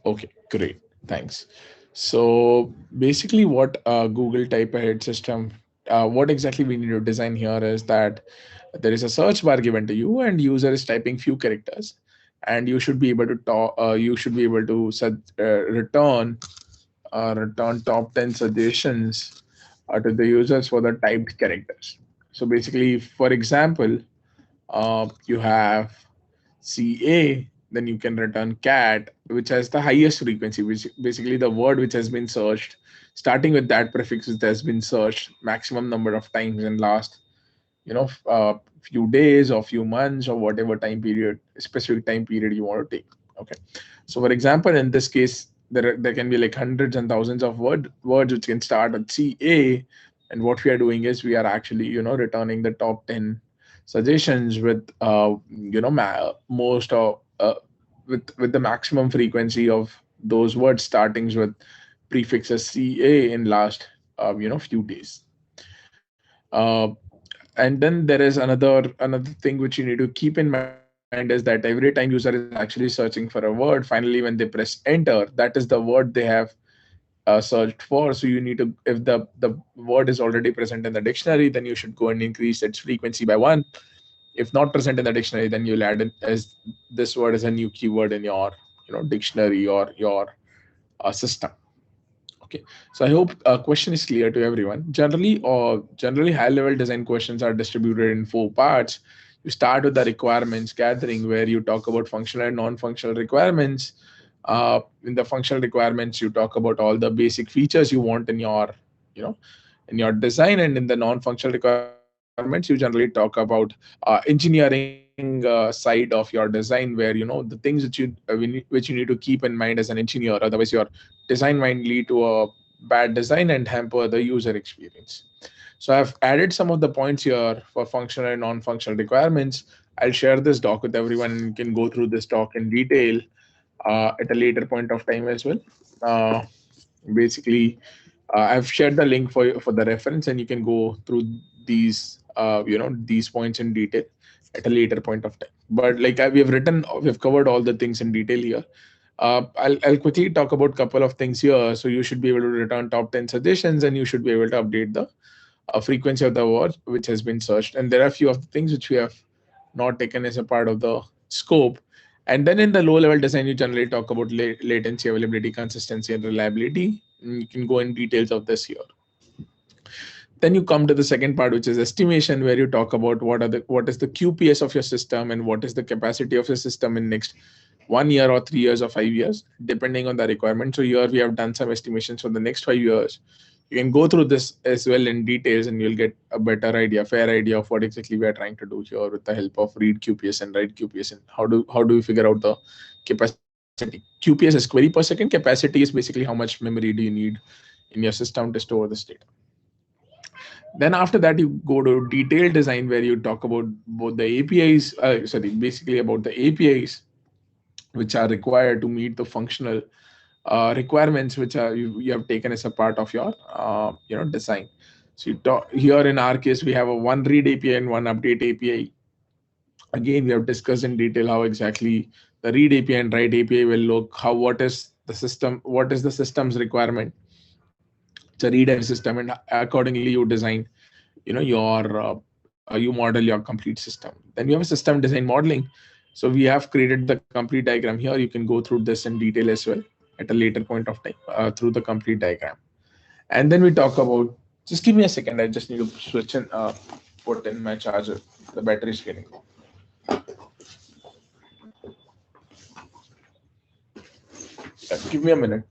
Okay, great. Thanks. So basically, what Google Type Ahead system, what exactly we need to design here is that there is a search bar given to you, and user is typing few characters, and you should be able to talk. You should be able to return top 10 suggestions to the users for the typed characters. So basically, for example, you have CA, then you can return cat, which has the highest frequency, which basically the word which has been searched, starting with that prefix which has been searched maximum number of times in last, few days or few months or whatever time period, specific time period you want to take. Okay. So for example, in this case, there can be like hundreds and thousands of words which can start with CA. And what we are doing is we are actually, returning the top 10 suggestions with most of with the maximum frequency of those words startings with prefixes CA in last few days. uh, and then there is another thing which you need to keep in mind is that every time user is actually searching for a word, finally when they press enter, that is the word they have searched for. So you need to, if the word is already present in the dictionary, then you should go and increase its frequency by one. If not present in the dictionary, then you'll add in as this word as a new keyword in your dictionary or your system. Okay, so I hope question is clear to everyone. Generally high level design questions are distributed in four parts. You start with the requirements gathering, where you talk about functional and non-functional requirements. In the functional requirements, you talk about all the basic features you want in your, you know, in your design. And in the non-functional requirements, you generally talk about engineering side of your design, where the things which you need to keep in mind as an engineer. Otherwise, your design might lead to a bad design and hamper the user experience. So I've added some of the points here for functional and non-functional requirements. I'll share this doc with everyone, and you can go through this doc in detail at a later point of time as well. Uh, Basically, I've shared the link for the reference, and you can go through these points in detail at a later point of time. But like we've covered all the things in detail here. I'll quickly talk about couple of things here. So you should be able to return top 10 suggestions, and you should be able to update the frequency of the word which has been searched. And there are a few of the things which we have not taken as a part of the scope. And then in the low level design, you generally talk about latency, availability, consistency, and reliability. You can go in details of this here. Then you come to the second part, which is estimation, where you talk about what is the QPS of your system and what is the capacity of your system in next 1 year or 3 years or 5 years, depending on the requirement. So here we have done some estimations for the next 5 years. You can go through this as well in details, and you'll get a better idea, fair idea of what exactly we are trying to do here with the help of read QPS and write QPS. And how do we figure out the capacity? QPS is query per second. Capacity is basically how much memory do you need in your system to store this data. Then after that, you go to detailed design, where you talk about both the APIs, basically about the APIs which are required to meet the functional requirements which you have taken as a part of your design. So here in our case, we have a one read API and one update API. Again, we have discussed in detail how exactly the read API and write API will look, how what is the system's requirement. It's a read heavy system, and accordingly you design you model your complete system. Then you have a system design modeling. So we have created the complete diagram here. You can go through this in detail as well at a later point of time through the complete diagram. And then we talk about, just give me a second, I just need to switch and put in my charger. The battery is getting low. Give me a minute.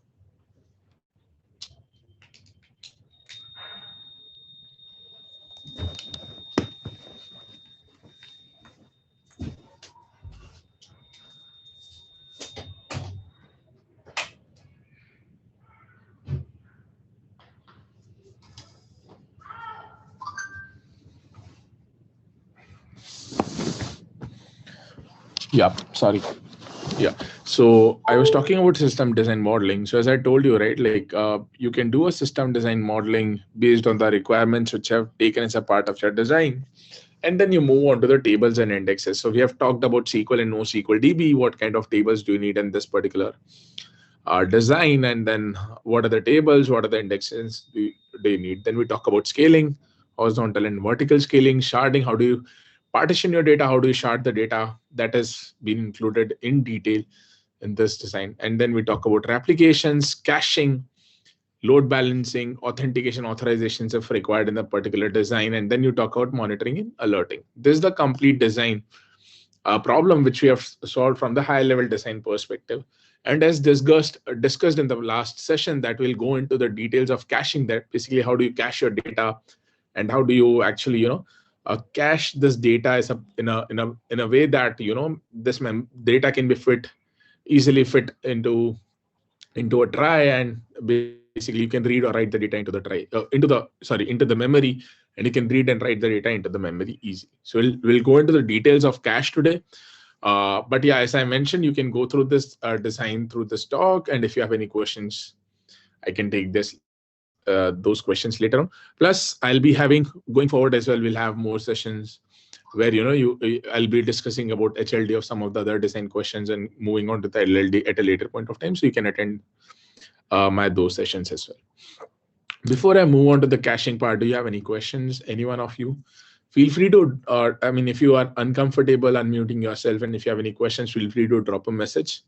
Yeah, sorry. Yeah. So I was talking about system design modeling. So as I told you, right, like you can do a system design modeling based on the requirements which have taken as a part of your design. And then you move on to the tables and indexes. So we have talked about SQL and NoSQL DB. What kind of tables do you need in this particular design, and then what are the tables, what are the indexes they need. Then we talk about scaling, horizontal and vertical scaling, sharding, how do you partition your data, how do you shard the data. That has been included in detail in this design. And then we talk about replications, caching, load balancing, authentication, authorizations if required in the particular design. And then you talk about monitoring and alerting. This is the complete design problem which we have solved from the high level design perspective. And as discussed in the last session, that will go into the details of caching, that basically how do you cache your data and how do you actually cache this data as in a way that this data can be easily fit into a try, and basically you can read or write the data into the try into the memory, and you can read and write the data into the memory easy. So we'll go into the details of cache today. But yeah, as I mentioned, you can go through this design through this talk, and if you have any questions, I can take those questions later on. Plus, I'll be having, going forward as well, we'll have more sessions where I'll be discussing about HLD of some of the other design questions and moving on to the LLD at a later point of time. So you can attend those sessions as well. Before I move on to the caching part, do you have any questions? Any one of you? Feel free to, if you are uncomfortable unmuting yourself, and if you have any questions, feel free to drop a message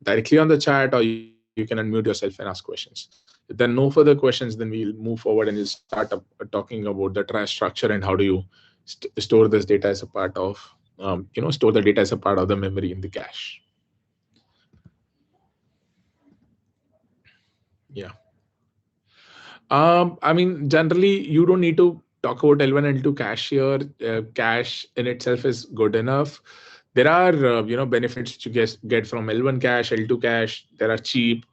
directly on the chat, or you can unmute yourself and ask questions. If there are no further questions, then we'll move forward and we'll start talking about the trash structure and how do you store this data as a part of, store the data as a part of the memory in the cache. Yeah. Generally, you don't need to talk about L1, L2 cache here. Cache in itself is good enough. There are, benefits that you get from L1 cache, L2 cache. There are cheap,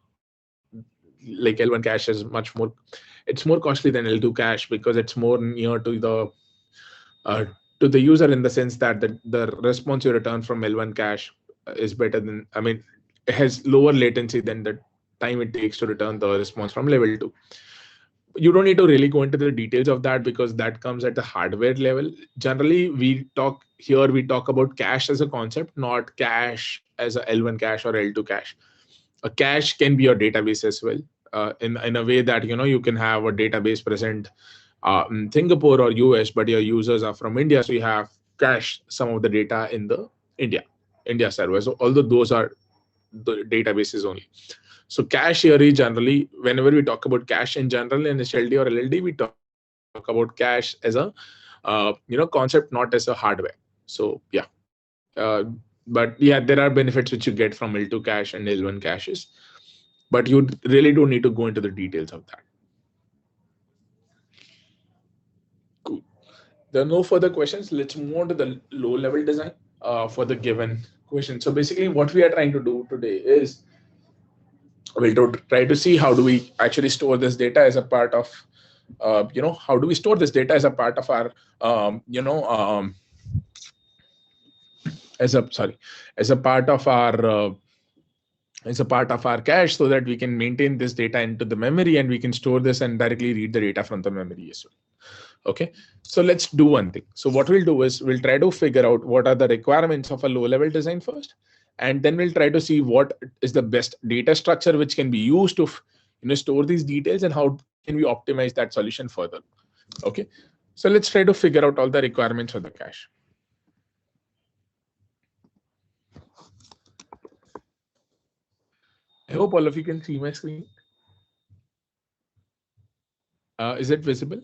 like L1 cache is much more, it's more costly than L2 cache because it's more near to the user, in the sense that the response you return from L1 cache is better than, it has lower latency than the time it takes to return the response from level 2. You don't need to really go into the details of that because that comes at the hardware level. Generally, we talk about cache as a concept, not cache as a L1 cache or L2 cache. A cache can be your database as well, in a way that you can have a database present in Singapore or US, but your users are from India, so you have cached some of the data in the India server. So although those are the databases only. So cache here is generally, whenever we talk about cache in general in HLD or LLD, we talk about cache as a concept, not as a hardware. So yeah, but yeah, there are benefits which you get from L2 cache and L1 caches, but you really don't need to go into the details of that. Cool. There are no further questions. Let's move on to the low level design for the given question. So basically what we are trying to do today is we'll try to see how do we actually store this data as a part of, how do we store this data as a part of our, as a part of our cache, so that we can maintain this data into the memory and we can store this and directly read the data from the memory as well. Okay, so let's do one thing. So what we'll do is we'll try to figure out what are the requirements of a low level design first, and then we'll try to see what is the best data structure which can be used to store these details, and how can we optimize that solution further. Okay, so let's try to figure out all the requirements of the cache. I hope all of you can see my screen. Is it visible?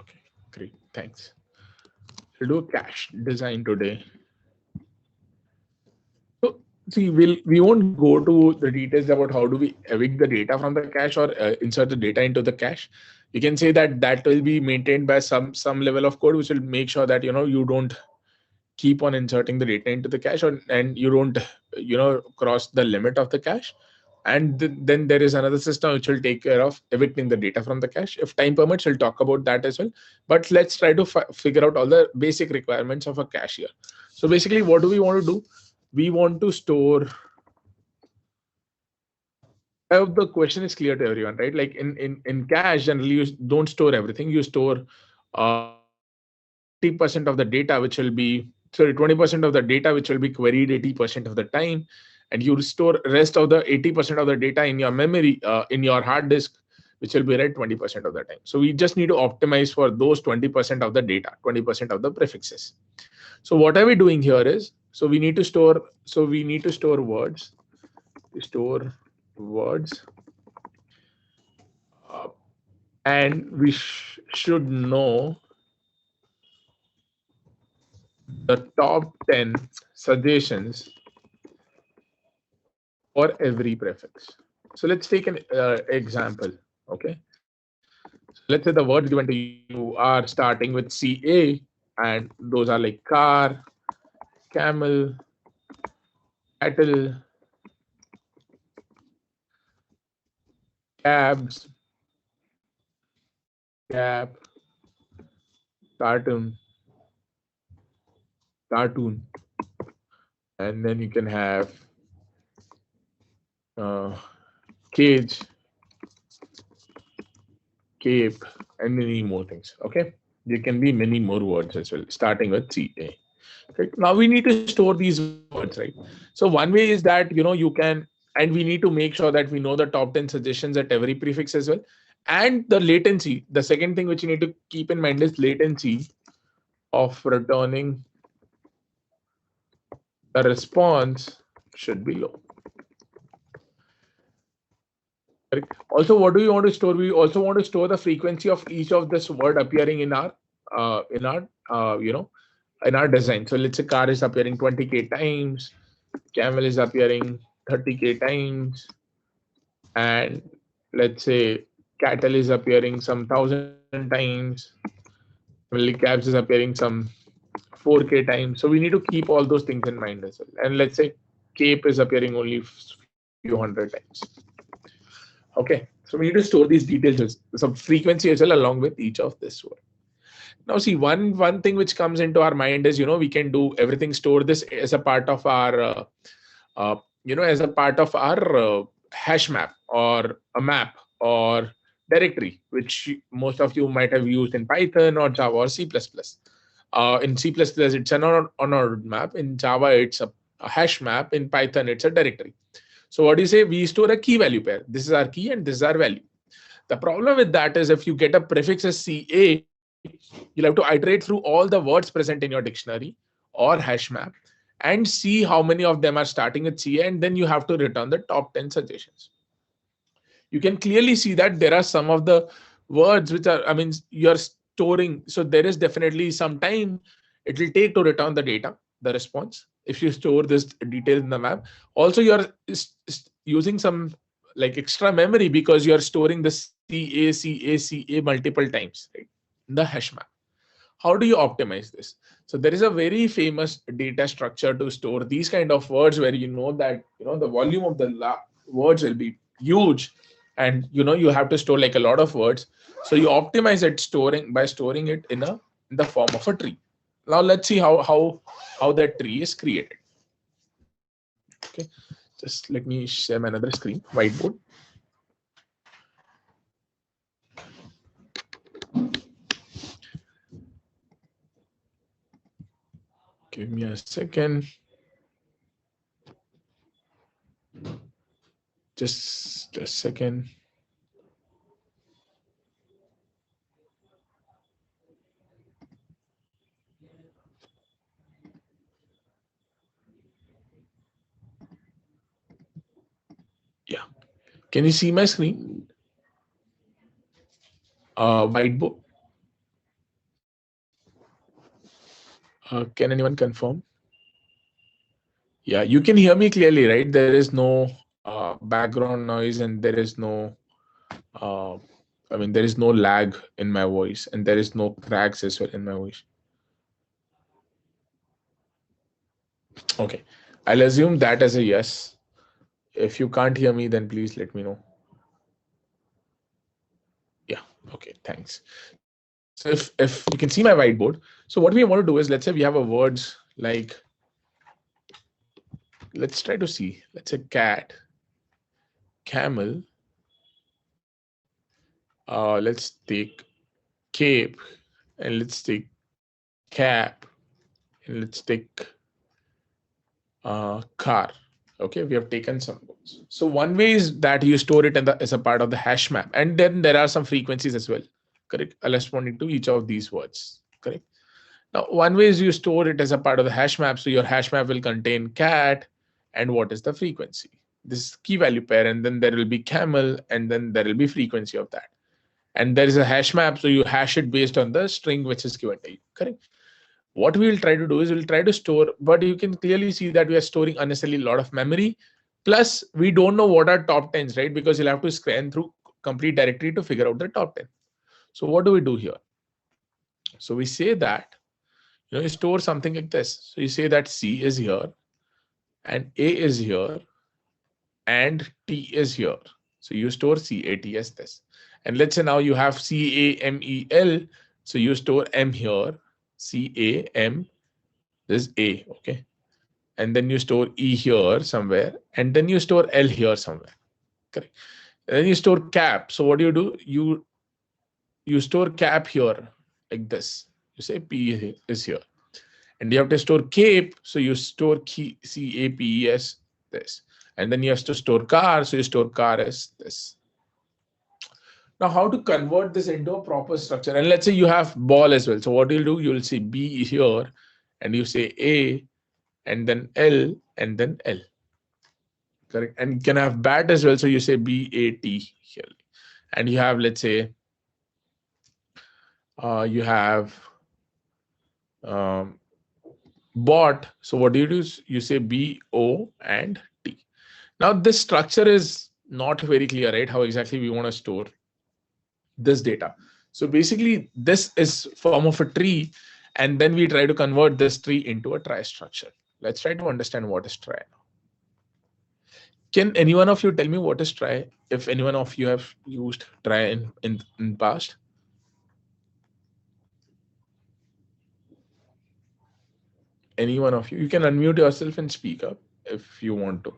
Okay, great, thanks. We'll do a cache design today. So see, we won't go to the details about how do we evict the data from the cache or insert the data into the cache. You can say that will be maintained by some level of code which will make sure that you don't keep on inserting the data into the cache, and you don't cross the limit of the cache. And then there is another system which will take care of evicting the data from the cache. If time permits, we'll talk about that as well. But let's try to figure out all the basic requirements of a cache here. So basically, what do we want to do? We want to store. I hope the question is clear to everyone, right? Like in cache, generally you don't store everything. You store 30% of the data, which will be sorry, 20% of the data which will be queried 80% of the time, and you store rest of the 80% of the data in your memory, in your hard disk, which will be read 20% of the time. So we just need to optimize for those 20% of the data, 20% of the prefixes. So what are we doing here is, we need to store words, uh, and we should know the top 10 suggestions for every prefix. So let's take an example. Okay, so let's say the words given to you are starting with CA, and those are like car, camel, cattle, cabs, cab, cartoon, and then you can have cage, cape, and many more things. Okay, there can be many more words as well, starting with CA. Right? Now we need to store these words, right? So one way is that you can, and we need to make sure that we know the top 10 suggestions at every prefix as well, and the latency. The second thing which you need to keep in mind is latency of returning the response should be low. Correct. Also, what do we want to store? We also want to store the frequency of each of this word appearing in our in our design. So let's say car is appearing 20k times, camel is appearing 30k times, and let's say cattle is appearing some 1,000 times, cabs is appearing some 4k times. So we need to keep all those things in mind as well. And let's say cape is appearing only few hundred times. Okay, so we need to store these details, some frequency as well, along with each of this word. Now, see, one thing which comes into our mind is, we can do everything, store this as a part of our, as a part of our hash map or a map or directory, which most of you might have used in Python or Java or C++. In C++, it's an unordered map. In Java, it's a hash map. In Python, it's a directory. So what do you say? We store a key value pair. This is our key and this is our value. The problem with that is if you get a prefix as CA, you'll have to iterate through all the words present in your dictionary or hash map and see how many of them are starting with CA, and then you have to return the top 10 suggestions. You can clearly see that there are some of the words which are, you're storing. So there is definitely some time it will take to return the data, the response, if you store this detail in the map. Also, you're using some like extra memory because you're storing the CA multiple times, right, in the hash map. How do you optimize this? So there is a very famous data structure to store these kind of words where that the volume of the words will be huge, and you have to store like a lot of words. So you optimize it by storing it in the form of a tree. Now let's see how that tree is created. Okay, just let me share my another screen, whiteboard. Give me a second. Just a second. Yeah. Can you see my screen? Whiteboard. Can anyone confirm? Yeah, you can hear me clearly, right? There is no background noise, and there is no, there is no lag in my voice, and there is no cracks as well in my voice. Okay, I'll assume that as a yes. If you can't hear me, then please let me know. Yeah, okay, thanks. So if you can see my whiteboard, so what we want to do is, let's say we have a words like, let's try to see, let's say cat, camel, let's take cape, and let's take cap, And let's take car. Okay, we have taken some nodes. So one way is that you store it as a part of the hash map, and then there are some frequencies as well. Correct. Corresponding to each of these words. Correct. Now, one way is you store it as a part of the hash map. So your hash map will contain cat and what is the frequency. This is key value pair, and then there will be camel, and then there will be frequency of that. And there is a hash map, so you hash it based on the string which is given to you. Correct. What we will try to do is we'll try to store, but you can clearly see that we are storing unnecessarily a lot of memory. Plus, we don't know what are top 10s, right? Because you'll have to scan through complete directory to figure out the top 10. So what do we do here? So we say that, you store something like this. So you say that C is here, and A is here, and T is here. So you store CAT as this. And let's say now you have CAMEL. So you store M here, CAM, this is A, okay. And then you store E here somewhere, and then you store L here somewhere. Correct. And then you store cap. So what do? You store cap here like this. You say P is here. And you have to store cape. So you store CAPE as this. And then you have to store car. So you store car as this. Now, how to convert this into a proper structure? And let's say you have ball as well. So what you'll do, you'll say B here, and you say A, and then L, and then L. Correct. And you can have bat as well. So you say BAT here. And you have, let's say, you have bot. So what do? You say BO and T. Now, this structure is not very clear, right? How exactly we want to store this data. So basically, this is form of a tree, and then we try to convert this tree into a trie structure. Let's try to understand what is trie. Can any one of you tell me what is trie? If any one of you have used trie in past? Any one of you? You can unmute yourself and speak up if you want to.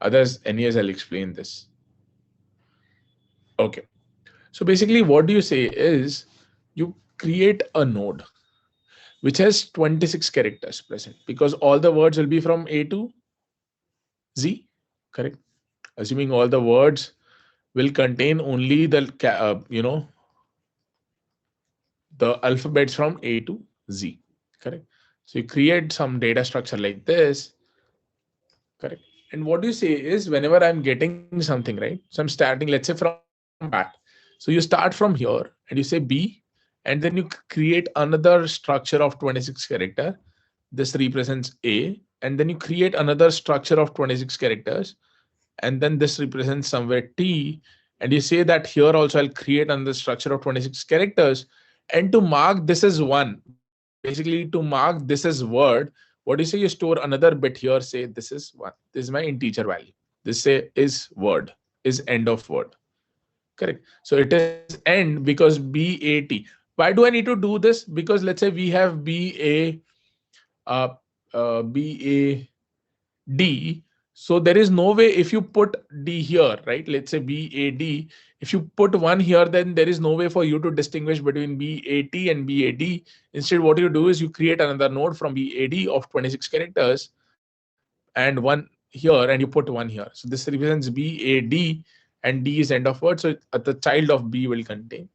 Others, anyways, I'll explain this. Okay. So basically, what do you say is you create a node which has 26 characters present, because all the words will be from A to Z, correct? Assuming all the words will contain only the the alphabets from A to Z, correct? So you create some data structure like this, correct? And what you say is, whenever I'm getting something, right? So I'm starting, let's say, from bat. So you start from here and you say B, and then you create another structure of 26 character. This represents A, and then you create another structure of 26 characters, and then this represents somewhere T, and you say that here also I'll create another structure of 26 characters, and to mark this as one, basically to mark this as word, what do you say? You store another bit here, say this is one. This is my integer value. This say is word, is end of word. Correct. So it is end because BAT. Why do I need to do this? Because let's say we have BAD. So there is no way if you put D here, right? Let's say BAD. If you put one here, then there is no way for you to distinguish between BAT and BAD. Instead, what you do is you create another node from BAD of 26 characters and one here, and you put one here. So this represents BAD, and D is end of word. So the child of B will contain.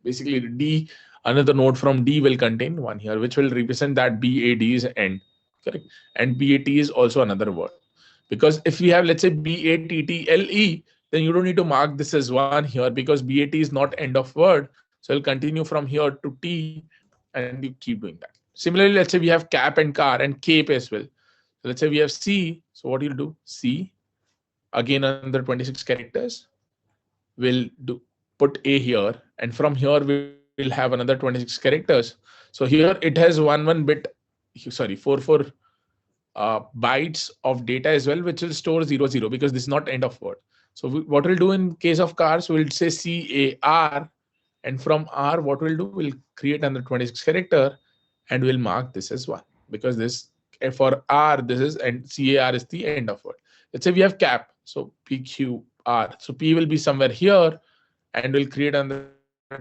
Basically, D, another node from D will contain one here, which will represent that BAD is end. Correct. And BAT is also another word. Because if we have, let's say, BATTLE, then you don't need to mark this as one here, because BAT is not end of word. So it'll continue from here to T, and you keep doing that. Similarly, let's say we have cap and car and cape as well. So let's say we have C. So what you'll do? C, again under 26 characters, we'll put A here, and from here we'll have another 26 characters. So here it has one bit, sorry, four bytes of data as well, which will store 00, because this is not end of word. So what we'll do in case of cars, we'll say CAR, and from R, what we'll do, we'll create another 26 character, and we'll mark this as one, because this for R, this is, and CAR is the end of word. Let's say we have cap, so PQR. So P will be somewhere here, and we'll create another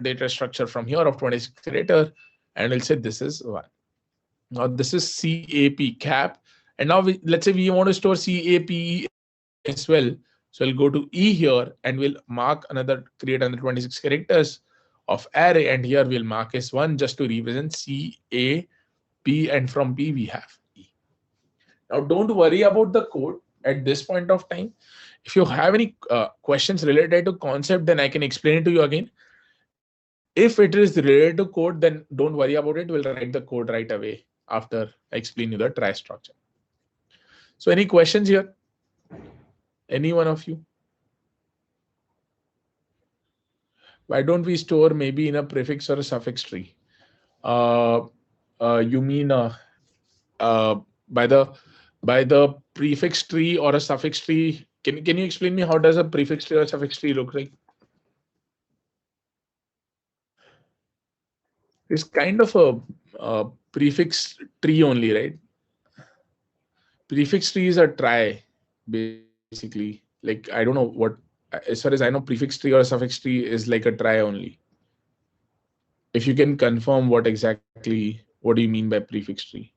data structure from here of 26 character, and we'll say this is one. Now this is CAP cap. And now let's say we want to store CAPE as well. So I'll go to E here and we'll create another 26 characters of array. And here we'll mark S1 just to represent CAP, and from P we have E. Now don't worry about the code at this point of time. If you have any questions related to concept, then I can explain it to you again. If it is related to code, then don't worry about it. We'll write the code right away after I explain you the trie structure. So any questions here? Any one of you? Why don't we store maybe in a prefix or a suffix tree? You mean by the prefix tree or a suffix tree? Can you explain me how does a prefix tree or a suffix tree look like? It's kind of a prefix tree only, right? Prefix tree is a trie, basically. Like, I don't know what, as far as I know, prefix tree or a suffix tree is like a trie only. If you can confirm what do you mean by prefix tree?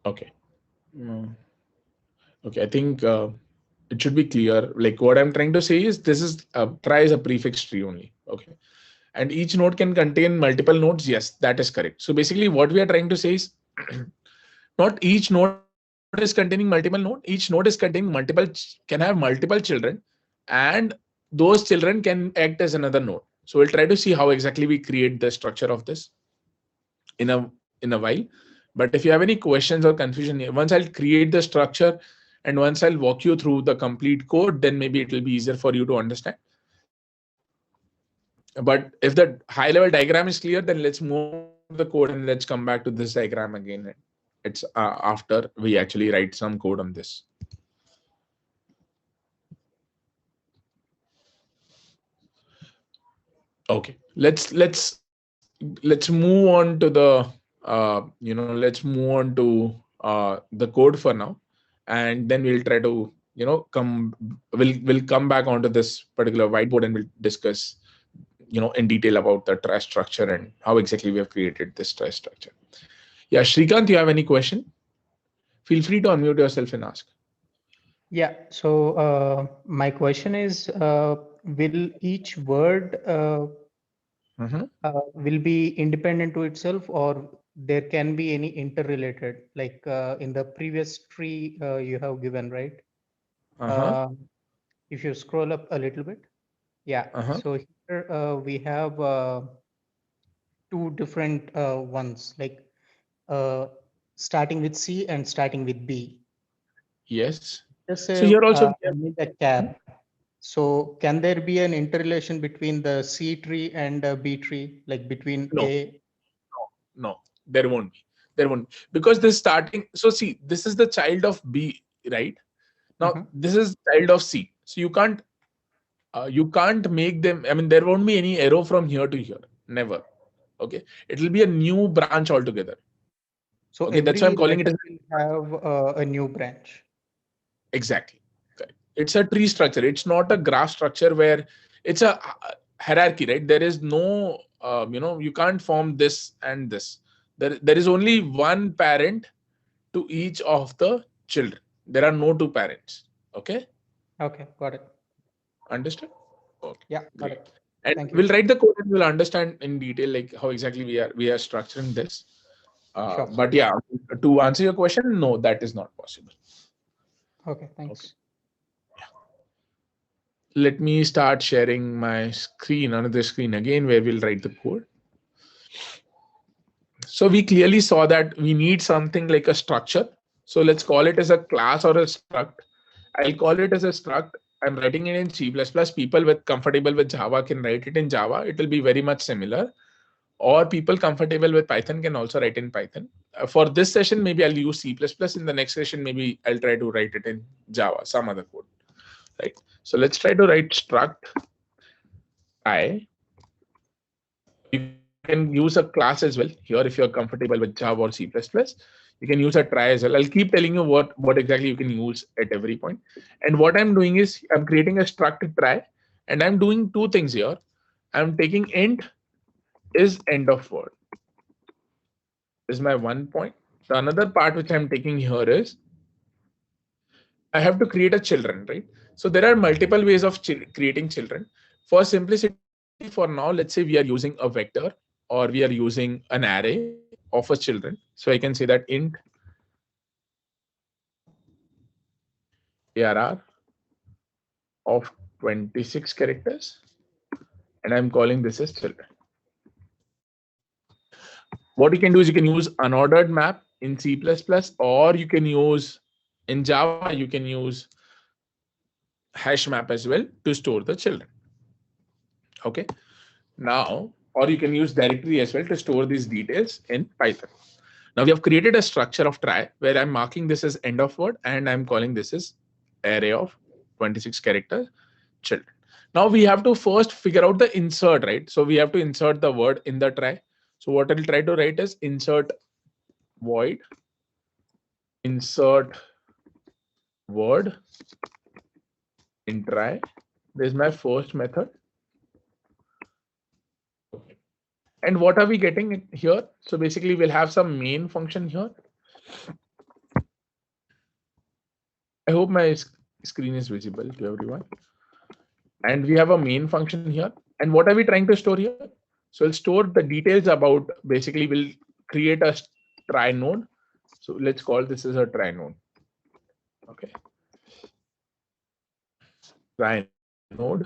Okay. Okay, I think it should be clear. Like what I'm trying to say is this is trie is a prefix tree only. Okay. And each node can contain multiple nodes. Yes, that is correct. So basically what we are trying to say is not each node is containing multiple nodes. Each node is containing can have multiple children, and those children can act as another node. So we'll try to see how exactly we create the structure of this in a while. But if you have any questions or confusion, once I'll create the structure and once I'll walk you through the complete code, then maybe it will be easier for you to understand. But if the high level diagram is clear, then let's move on to the code and let's come back to this diagram again. It's after we actually write some code on this. Okay, let's move on to the let's move on to the code for now, and then we'll try to we'll come back onto this particular whiteboard and we'll discuss in detail about the trie structure and how exactly we have created this trie structure. Yeah, Shrikant, you have any question? Feel free to unmute yourself and ask. Yeah, so my question is, will each word will be independent to itself, or there can be any interrelated, like in the previous tree you have given, right? If you scroll up a little bit. Yeah, so here we have two different ones, like starting with C and starting with B. Yes. Just so here also I need a cap. So can there be an interrelation between the C tree and B tree, like between A? No, there won't be. There won't be. Because this starting. So see, this is the child of B, right? Now this is child of C. So you can't make them. I mean, there won't be any arrow from here to here. Never. Okay. It will be a new branch altogether. So okay, that's why I'm calling it as have a new branch. Exactly. Correct. It's a tree structure. It's not a graph structure where it's a hierarchy, right? There is no, you can't form this and this. There is only one parent to each of the children. There are no two parents. Okay. Okay, got it. Understood? Okay. Yeah, got it. And we'll write the code and we'll understand in detail like how exactly we are structuring this. Sure. But yeah, to answer your question, no, that is not possible. Okay, thanks. Okay. Let me start sharing my screen, another screen again, where we'll write the code. So we clearly saw that we need something like a structure. So let's call it as a class or a struct. I'll call it as a struct. I'm writing it in C++. People comfortable with Java can write it in Java. It will be very much similar. Or people comfortable with Python can also write in Python. For this session, maybe I'll use C++. In the next session, maybe I'll try to write it in Java, some other code. Right. So let's try to write struct I. You can use a class as well here if you're comfortable with Java or C++. You can use a trie as well. I'll keep telling you what exactly you can use at every point. And what I'm doing is I'm creating a struct trie, and I'm doing two things here. I'm taking int is end of word. This is my one point. The another part which I'm taking here is I have to create a children, right? So there are multiple ways of creating children. For simplicity, for now, let's say we are using a vector or we are using an array of a children. So I can say that int ARR of 26 characters, and I'm calling this as children. What you can do is you can use unordered map in C++, or you can use in Java, you can use hash map as well to store the children. Okay. Now, or you can use directory as well to store these details in Python. Now we have created a structure of try where I'm marking this as end of word and I'm calling this as array of 26 character children. Now we have to first figure out the insert, right? So we have to insert the word in the try. So what I'll try to write is insert void insert word in try. This is my first method. And what are we getting here? So basically we'll have some main function here. I hope my screen is visible to everyone. And we have a main function here. And what are we trying to store here? So we'll store the details about, basically we'll create a try node. So let's call this as a try node. Okay. Try node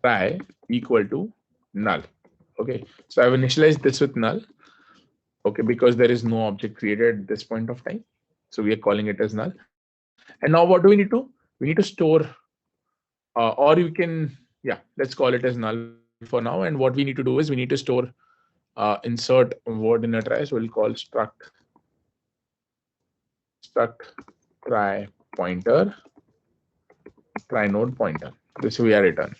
try equal to null. Okay, so I've initialized this with null. Okay, because there is no object created at this point of time. So we are calling it as null. And now what do we need to? We need to store, or you can, yeah, let's call it as null for now. And what we need to do is we need to store insert word in a try. So we'll call struct try pointer, try node pointer. This we are return.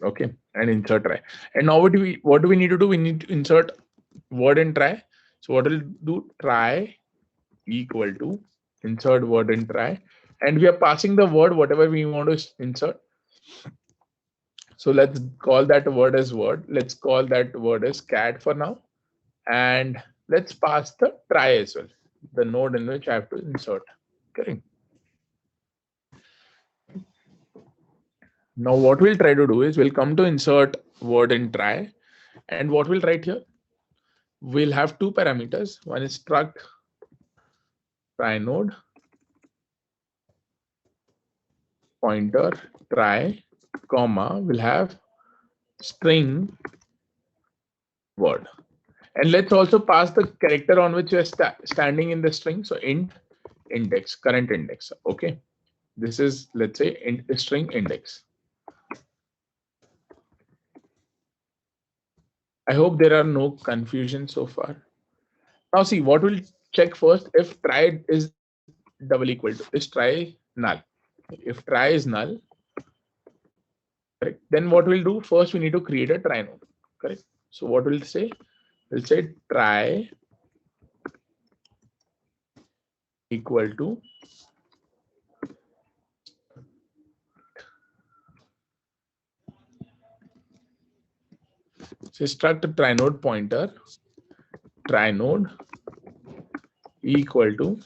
Okay, and insert try. And now what do we need to do? We need to insert word in try. So what we'll do, try equal to insert word in try, and we are passing the word whatever we want to insert. So let's call that word as word. Let's call that word as cat for now, and let's pass the try as well, the node in which I have to insert. Correct. Now what we'll try to do is we'll come to insert word in try, and what we'll write here, we'll have two parameters. One is struct try node pointer try, comma, we'll have string word. And let's also pass the character on which we're standing in the string. So int index, current index. Okay, this is, let's say, string index. I hope there are no confusion so far. Now see, what we'll check first, if try is double equal to, is try null. If try is null, correct, then what we'll do, first we need to create a try node. Correct. So what we'll say, try equal to struct try node pointer, try node equal to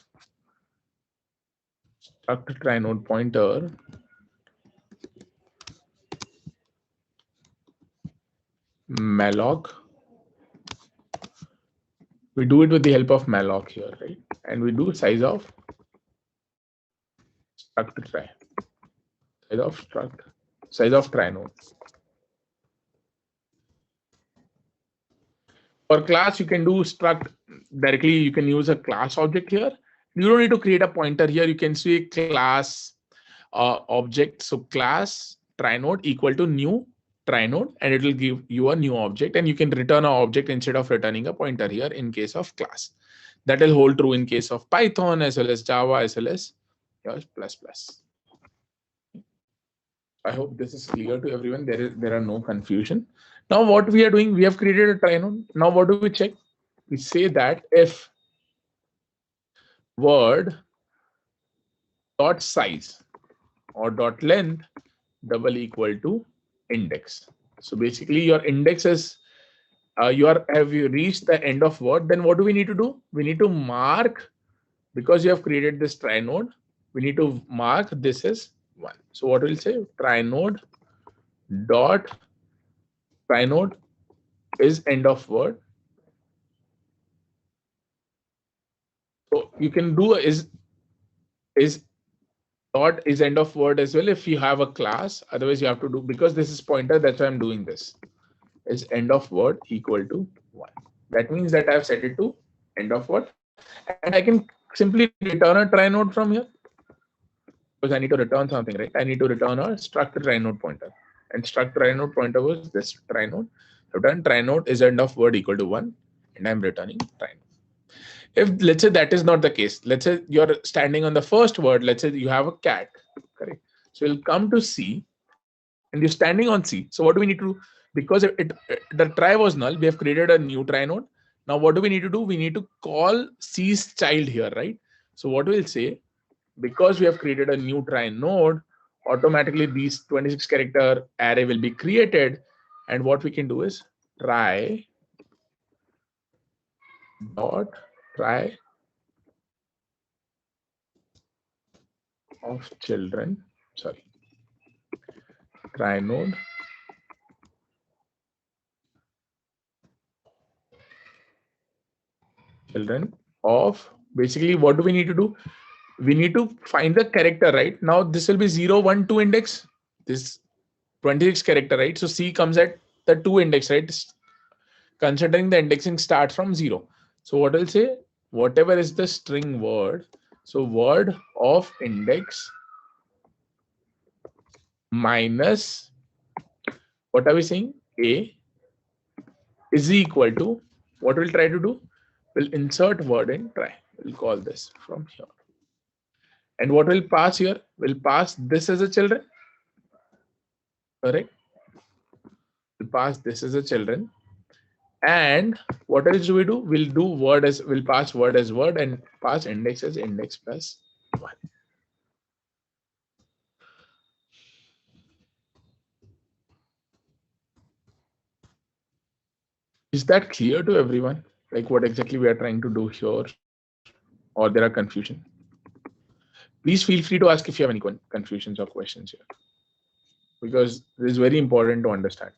struct try node pointer malloc. We do it with the help of malloc here, right? And we do size of struct try, size of try node. For class, you can do struct directly. You can use a class object here. You don't need to create a pointer here. You can see class object. So class try node equal to new try node, and it will give you a new object, and you can return an object instead of returning a pointer here in case of class. That will hold true in case of Python as well as Java as well as ++. I hope this is clear to everyone. There are no confusion. Now what we are doing, we have created a try node. Now what do we check? We say that if word dot size or dot length double equal to index. So basically your index is have you reached the end of word, then what do we need to do? We need to mark, because you have created this try node, we need to mark this is 1. So what we'll say, try node dot try node is end of word. So you can do is dot is end of word as well if you have a class. Otherwise you have to do, because this is pointer, that's why I'm doing this, is end of word equal to 1. That means that I've set it to end of word, and I can simply return a try node from here, because I need to return something, right? I need to return a struct try node pointer, and struct try node pointer was this try node. Return try node is end of word equal to 1, and I'm returning try node. If let's say that is not the case, let's say you're standing on the first word, let's say you have a cat, correct? So you'll come to C and you're standing on C. So what do we need to do? Because the try was null, we have created a new try node. Now what do we need to do? We need to call C's child here, right? So what we'll say, because we have created a new try node, automatically these 26 character array will be created. And what we can do is try dot try of children, sorry, try node children of, basically what do we need to do? We need to find the character, right? Now this will be 0, 1, 2 index, this 26 character, right? So C comes at the 2 index, right? Considering the indexing starts from 0. So what I'll say, whatever is the string word, so word of index minus, what are we saying? A is equal to, what we'll try to do? We'll insert word in try. We'll call this from here. And what we'll pass here? We'll pass this as a children. Correct? We'll pass this as a children. And what else do? We'll do word as, we'll pass word as word and pass index as index plus 1. Is that clear to everyone? Like what exactly we are trying to do here, or there are confusion? Please feel free to ask if you have any confusions or questions here, because it is very important to understand.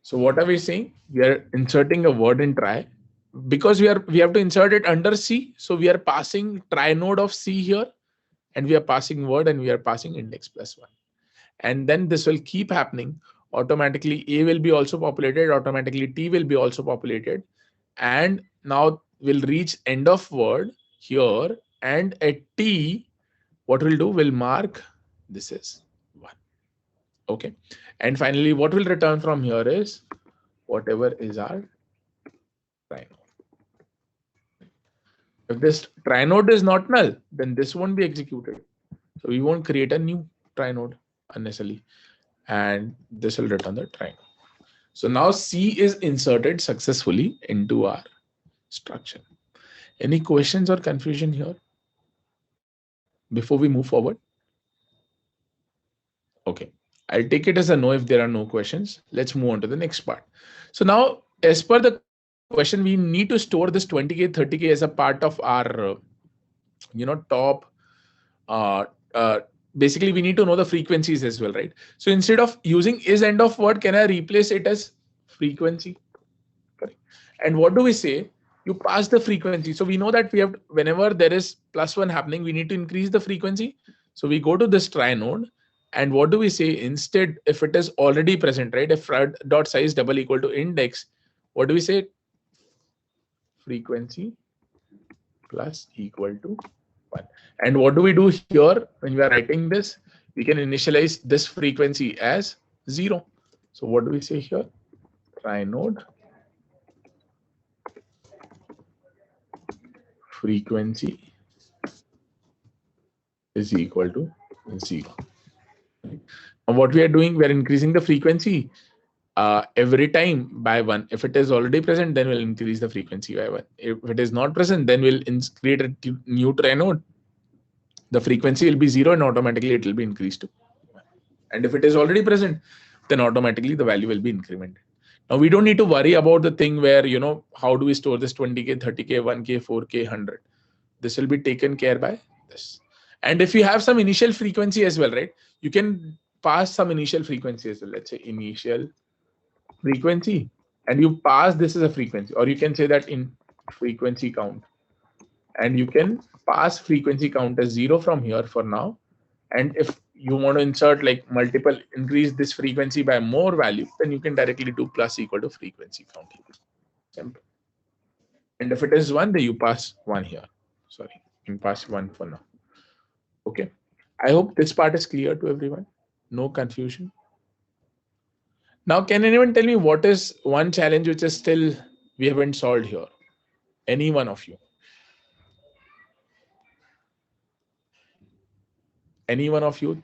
So what are we saying? We are inserting a word in try, because we have to insert it under C. So we are passing try node of C here, and we are passing word and we are passing index plus 1. And then this will keep happening. Automatically A will be also populated, automatically T will be also populated. And now we'll reach end of word here, and at T, what we'll do, we'll mark this is 1. Okay. And finally, what will return from here is whatever is our try node. If this try node is not null, then this won't be executed. So we won't create a new try node unnecessarily, and this will return the try node. So now C is inserted successfully into our structure. Any questions or confusion here before we move forward? Okay, I'll take it as a no if there are no questions. Let's move on to the next part. So now, as per the question, we need to store this 20K, 30K as a part of our, top. Basically, we need to know the frequencies as well, right? So instead of using is end of word, can I replace it as frequency? Correct. And what do we say? You pass the frequency. So we know that we have, whenever there is +1 happening, we need to increase the frequency. So we go to this try node, and what do we say? Instead, if it is already present, right? If dot size double equal to index, what do we say? Frequency plus equal to 1. And what do we do here when we are writing this? We can initialize this frequency as 0. So what do we say here? Try node frequency is equal to 0. Now what we are doing, we are increasing the frequency every time by 1. If it is already present, then we'll increase the frequency by 1. If it is not present, then we'll create a new try node. The frequency will be 0 and automatically it will be increased to 1. And if it is already present, then automatically the value will be incremented. Now we don't need to worry about the thing where, how do we store this 20K, 30K, 1K, 4K, 100. This will be taken care by this. And if you have some initial frequency as well, right? You can pass some initial frequency as well. Let's say initial frequency, and you pass this as a frequency, or you can say that in frequency count, and you can pass frequency count as 0 from here for now. And if you want to insert like multiple, increase this frequency by more value, then you can directly do plus equal to frequency count. Simple. And if it is 1, then you pass 1 here. Sorry, you pass 1 for now. Okay. I hope this part is clear to everyone. No confusion. Now, can anyone tell me what is one challenge which is still we haven't solved here? Any one of you? Any one of you?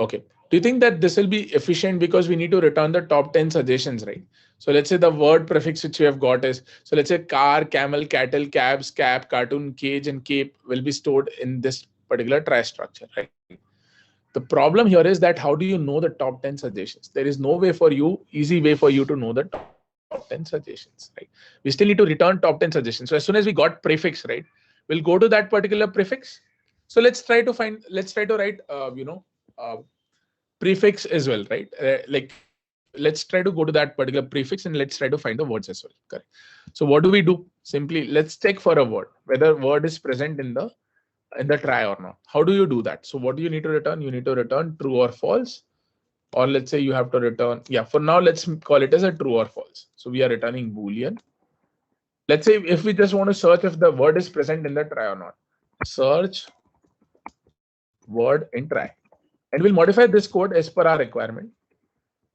Okay. Do you think that this will be efficient because we need to return the top 10 suggestions, right? So let's say the word prefix which we have got is, so let's say car, camel, cattle, cabs, cap, cartoon, cage, and cape will be stored in this particular try structure, right? The problem here is that how do you know the top 10 suggestions? There is no way for you, easy way for you to know the top 10 suggestions, right? We still need to return top 10 suggestions. So as soon as we got prefix, right, we'll go to that particular prefix. So let's try to write, prefix as well, right? Let's try to go to that particular prefix and let's try to find the words as well. Correct. So what do we do? Simply let's check for a word, whether word is present in the try or not. How do you do that? So what do you need to return? You need to return true or false, or let's say you have to return, for now let's call it as a true or false. So we are returning Boolean. Let's say if we just want to search if the word is present in the try or not, search word in try, and we'll modify this code as per our requirement.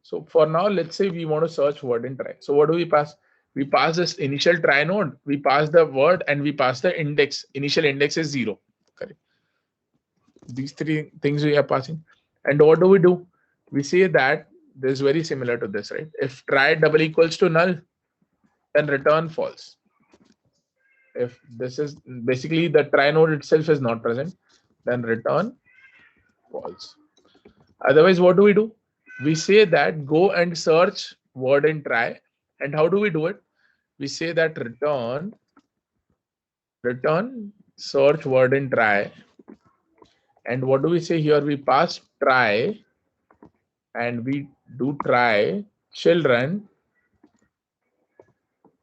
So for now, let's say we want to search word in try. So what do we pass? We pass this initial try node, we pass the word, and we pass the index. Initial index is 0. Correct. These three things we are passing. And what do? We say that this is very similar to this, right? If try double equals to null, then return false. If this is basically the try node itself is not present, then return false. Otherwise, what do? We say that go and search word in try. And how do we do it? We say that return search word in try. And what do we say here? We pass try, and we do try children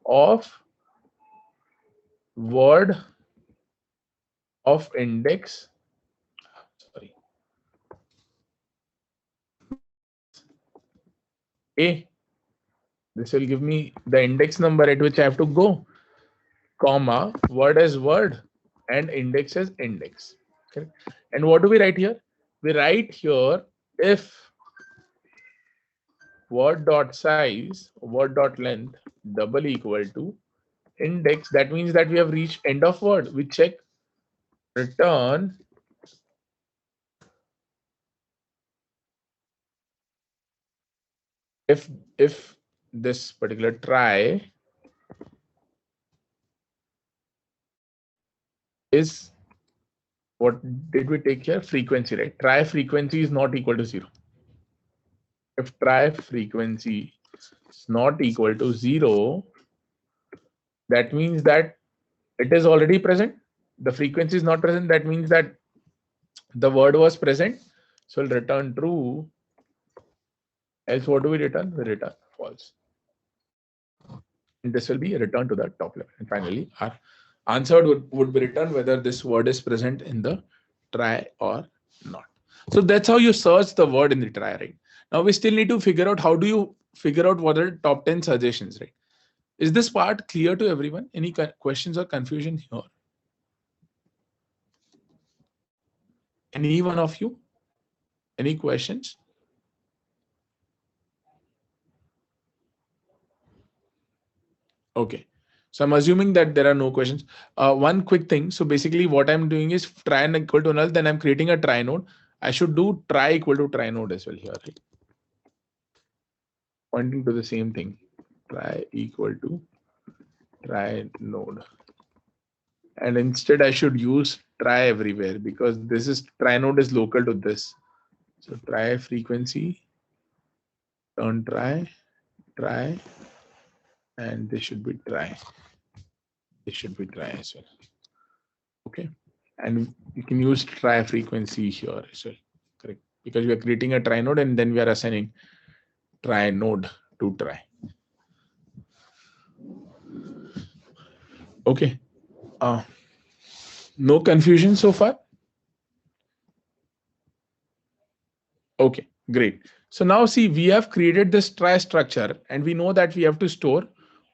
of word of index. Sorry. A. This will give me the index number at which I have to go, comma, word as word, and index as index. Okay. And what do we write here? We write here if word dot size, word dot length double equal to index. That means that we have reached end of word. We check return if this particular try is, what did we take here? Frequency, right? Try frequency is not equal to 0. If try frequency is not equal to 0, that means that it is already present. The frequency is not present. That means that the word was present. So we'll return true. Else what do we return? We return false. And this will be a return to the top level. And finally, our answer would be returned whether this word is present in the try or not. So that's how you search the word in the try, right? Now we still need to figure out how do you figure out what are the top 10 suggestions, right? Is this part clear to everyone? Any questions or confusion here? Any one of you? Any questions? Okay. So I'm assuming that there are no questions. One quick thing. So basically what I'm doing is try and equal to null, then I'm creating a try node. I should do try equal to try node as well here, right? Pointing to the same thing. Try equal to try node. And instead I should use try everywhere because this is try node is local to this. So try frequency, turn try, try, and this should be try. This should be try as well. Okay, and you can use try frequency here as well. Correct, because we are creating a try node and then we are assigning try node to try. Okay, no confusion so far. Okay, great. So now see, we have created this try structure and we know that we have to store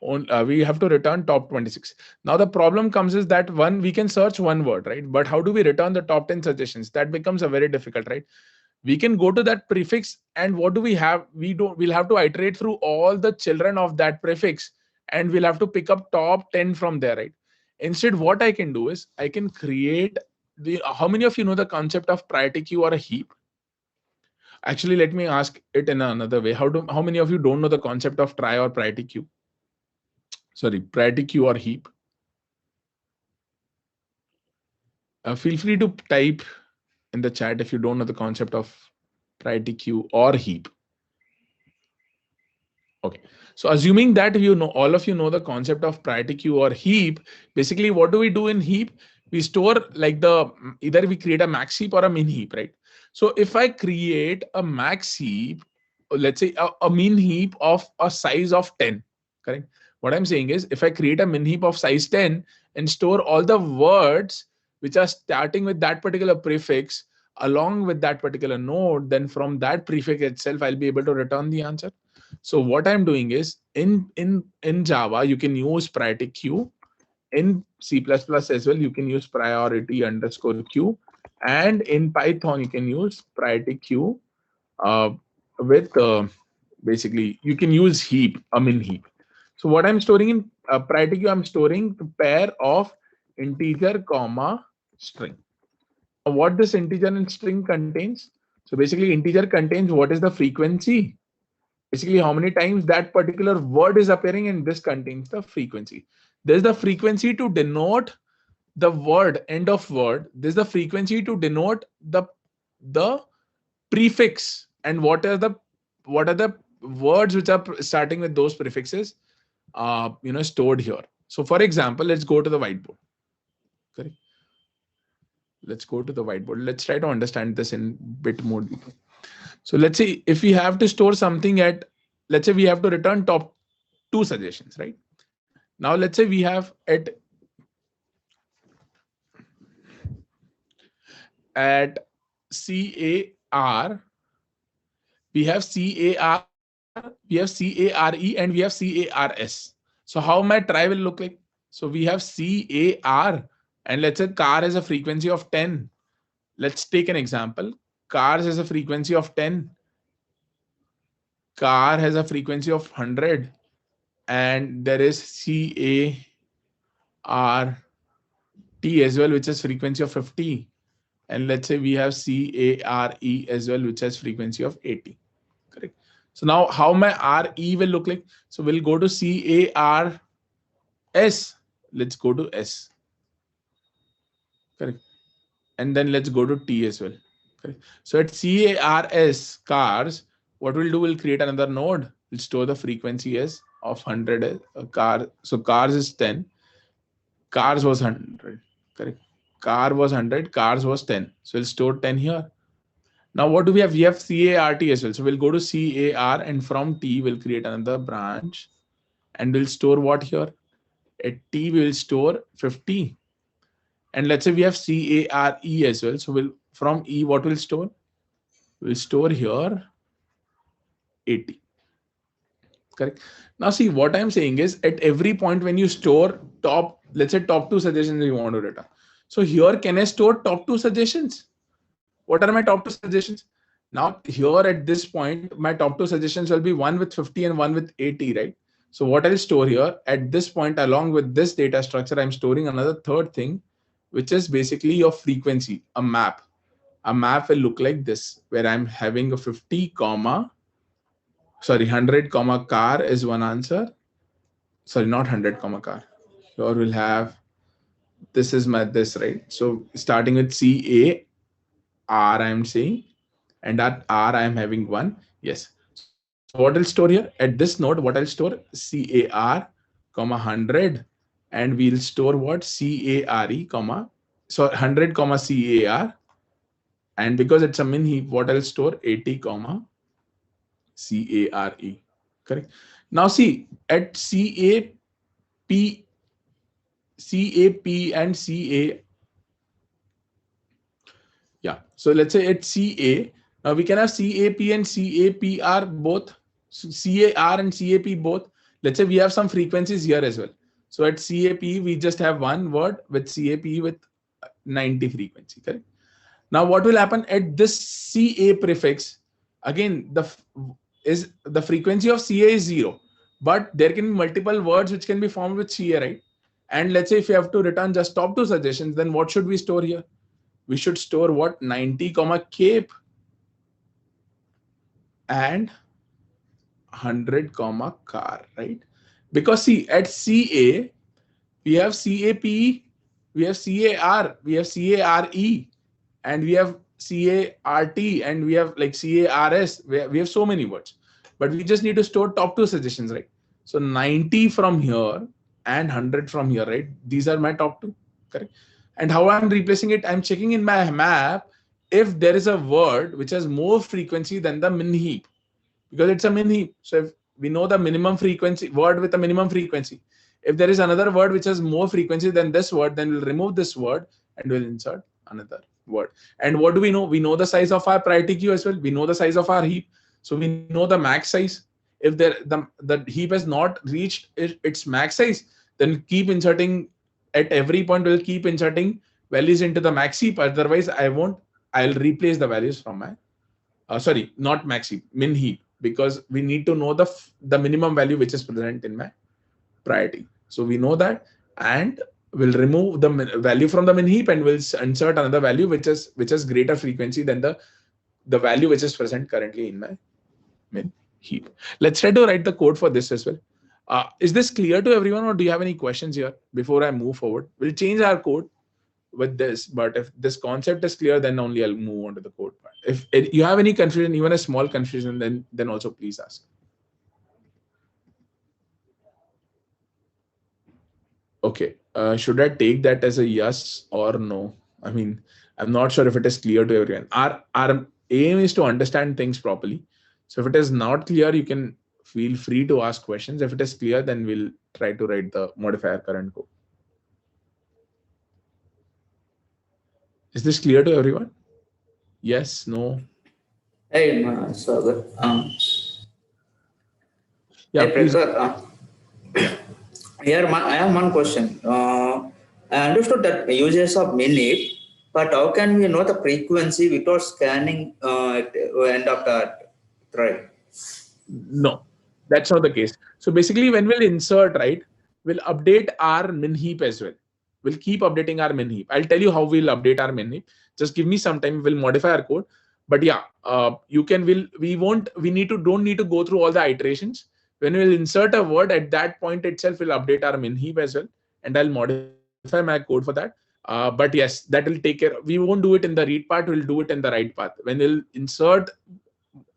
on, we have to return top 26. Now the problem comes is that we can search one word, right? But how do we return the top 10 suggestions? That becomes a very difficult, right? We can go to that prefix and what do we have? We'll have to iterate through all the children of that prefix and we'll have to pick up top 10 from there, right? Instead, what I can do is I can create how many of you know the concept of priority queue or a heap? Actually, let me ask it in another way. How many of you don't know the concept of try or priority queue? Sorry, priority queue or heap? Feel free to type in the chat if you don't know the concept of priority queue or heap. Okay, so assuming that you know, all of you know the concept of priority queue or heap, basically what do we do in heap? We store like either we create a max heap or a min heap, right? So if I create a max heap, let's say a min heap of a size of 10, correct? What I'm saying is if I create a min heap of size 10 and store all the words which are starting with that particular prefix along with that particular node, then from that prefix itself, I'll be able to return the answer. So what I'm doing is in Java, you can use priority queue. In C++ as well, you can use priority underscore queue. And in Python, you can use priority queue with basically, you can use heap, a min heap. So what I'm storing in priority queue, I'm storing the pair of integer, comma, string. What this integer and string contains? So basically, integer contains what is the frequency, basically how many times that particular word is appearing, and this contains the frequency. There's the frequency to denote the word, end of word. There's the frequency to denote the prefix, and what are the words which are starting with those prefixes stored here. So for example, let's go to the whiteboard. Correct. Let's go to the whiteboard. Let's try to understand this in bit more detail. So let's say if we have to store something at, let's say we have to return top 2 suggestions, right? Now let's say we have at CAR, we have CAR, we have CARE, and we have CARS. So how my try will look like? So we have CAR, and let's say car has a frequency of 10. Let's take an example. Cars has a frequency of 10. Car has a frequency of 100. And there is CART as well, which has frequency of 50. And let's say we have CARE as well, which has frequency of 80. Correct. So now how my RE will look like? So we'll go to CARS. Let's go to S. Correct. And then let's go to T as well. Correct. So at CARS, cars, what we'll do, we'll create another node. We'll store the frequency as of 100 car. So cars is 10. Cars was 100. Correct. Car was 100. Cars was 10. So we'll store 10 here. Now what do we have? We have CART as well. So we'll go to CAR, and from T we'll create another branch, and we'll store what here? At T we will store 50. And let's say we have CARE as well. So we'll from E, what will store? We'll store here 80. Correct. Now see, what I'm saying is at every point when you store top, let's say top 2 suggestions you want to return. So here, can I store top 2 suggestions? What are my top 2 suggestions? Now here at this point, my top 2 suggestions will be one with 50 and one with 80, right? So what I'll store here at this point, along with this data structure, I'm storing another third thing, which is basically your frequency, a map. A map will look like this, where I'm having a 50, 100, car is one answer. Sorry, not 100, car. Here we'll have, this is this, right? So starting with CAR, I'm saying, and at R, I'm having 1. Yes. what I'll store here at this node, what I'll store CAR, 100, and we'll store what CARE, so 100, CAR, and because it's a min heap, what I'll store 80, CARE. Correct. Now see at CAP, and CA. Yeah. So let's say at CA, now we can have CAP and CAPR both, CAR and CAP both. Let's say we have some frequencies here as well. So at CAP, we just have one word with CAP with 90 frequency. Correct. Now what will happen at this CA prefix? Again, the frequency of CA is 0, but there can be multiple words which can be formed with CA, right? And let's say if you have to return just top 2 suggestions, then what should we store here? We should store what 90, CAP and 100, CAR, right? Because see at CA, we have CAP, we have CAR, we have CARE, and we have CART, and we have like CARS. We have so many words, but we just need to store top 2 suggestions, right? So 90 from here and 100 from here, right? These are my top 2, correct? And how I'm replacing it, I'm checking in my map if there is a word which has more frequency than the min heap, because it's a min heap. So if we know the minimum frequency word with a minimum frequency, if there is another word which has more frequency than this word, then we'll remove this word and we'll insert another word. And what do we know? We know the size of our priority queue as well. We know the size of our heap. So we know the max size. If the heap has not reached its max size, then keep inserting at every point. We'll keep inserting values into the max heap. Otherwise, I'll replace the values from my, sorry, not max heap, min heap, because we need to know the minimum value which is present in my priority. So we know that, and we'll remove the value from the min heap and we'll insert another value which is greater frequency than the value which is present currently in my min heap. Let's try to write the code for this as well. Is this clear to everyone, or do you have any questions here before I move forward? We'll change our code with this, but if this concept is clear, then only I'll move on to the code part. If you have any confusion, even a small confusion, then also please ask. Okay, should I take that as a yes or no? I mean, I'm not sure if it is clear to everyone. Our aim is to understand things properly. So if it is not clear, you can feel free to ask questions. If it is clear, then we'll try to write the modifier current code. Is this clear to everyone? Yes, no? Hey, Sagar. Yeah, hey, here I have one question. I understood that uses of min heap, but how can we know the frequency without scanning at the end of that thread? No, that's not the case. So basically, when we'll insert, right, we'll update our min heap as well. We'll keep updating our min heap. I'll tell you how we'll update our min heap. Just give me some time. We'll modify our code. But yeah, we don't need to go through all the iterations. When we'll insert a word, at that point itself, we'll update our min heap as well, and I'll modify my code for that. But yes, that will take care. We won't do it in the read part. We'll do it in the write path. When we'll insert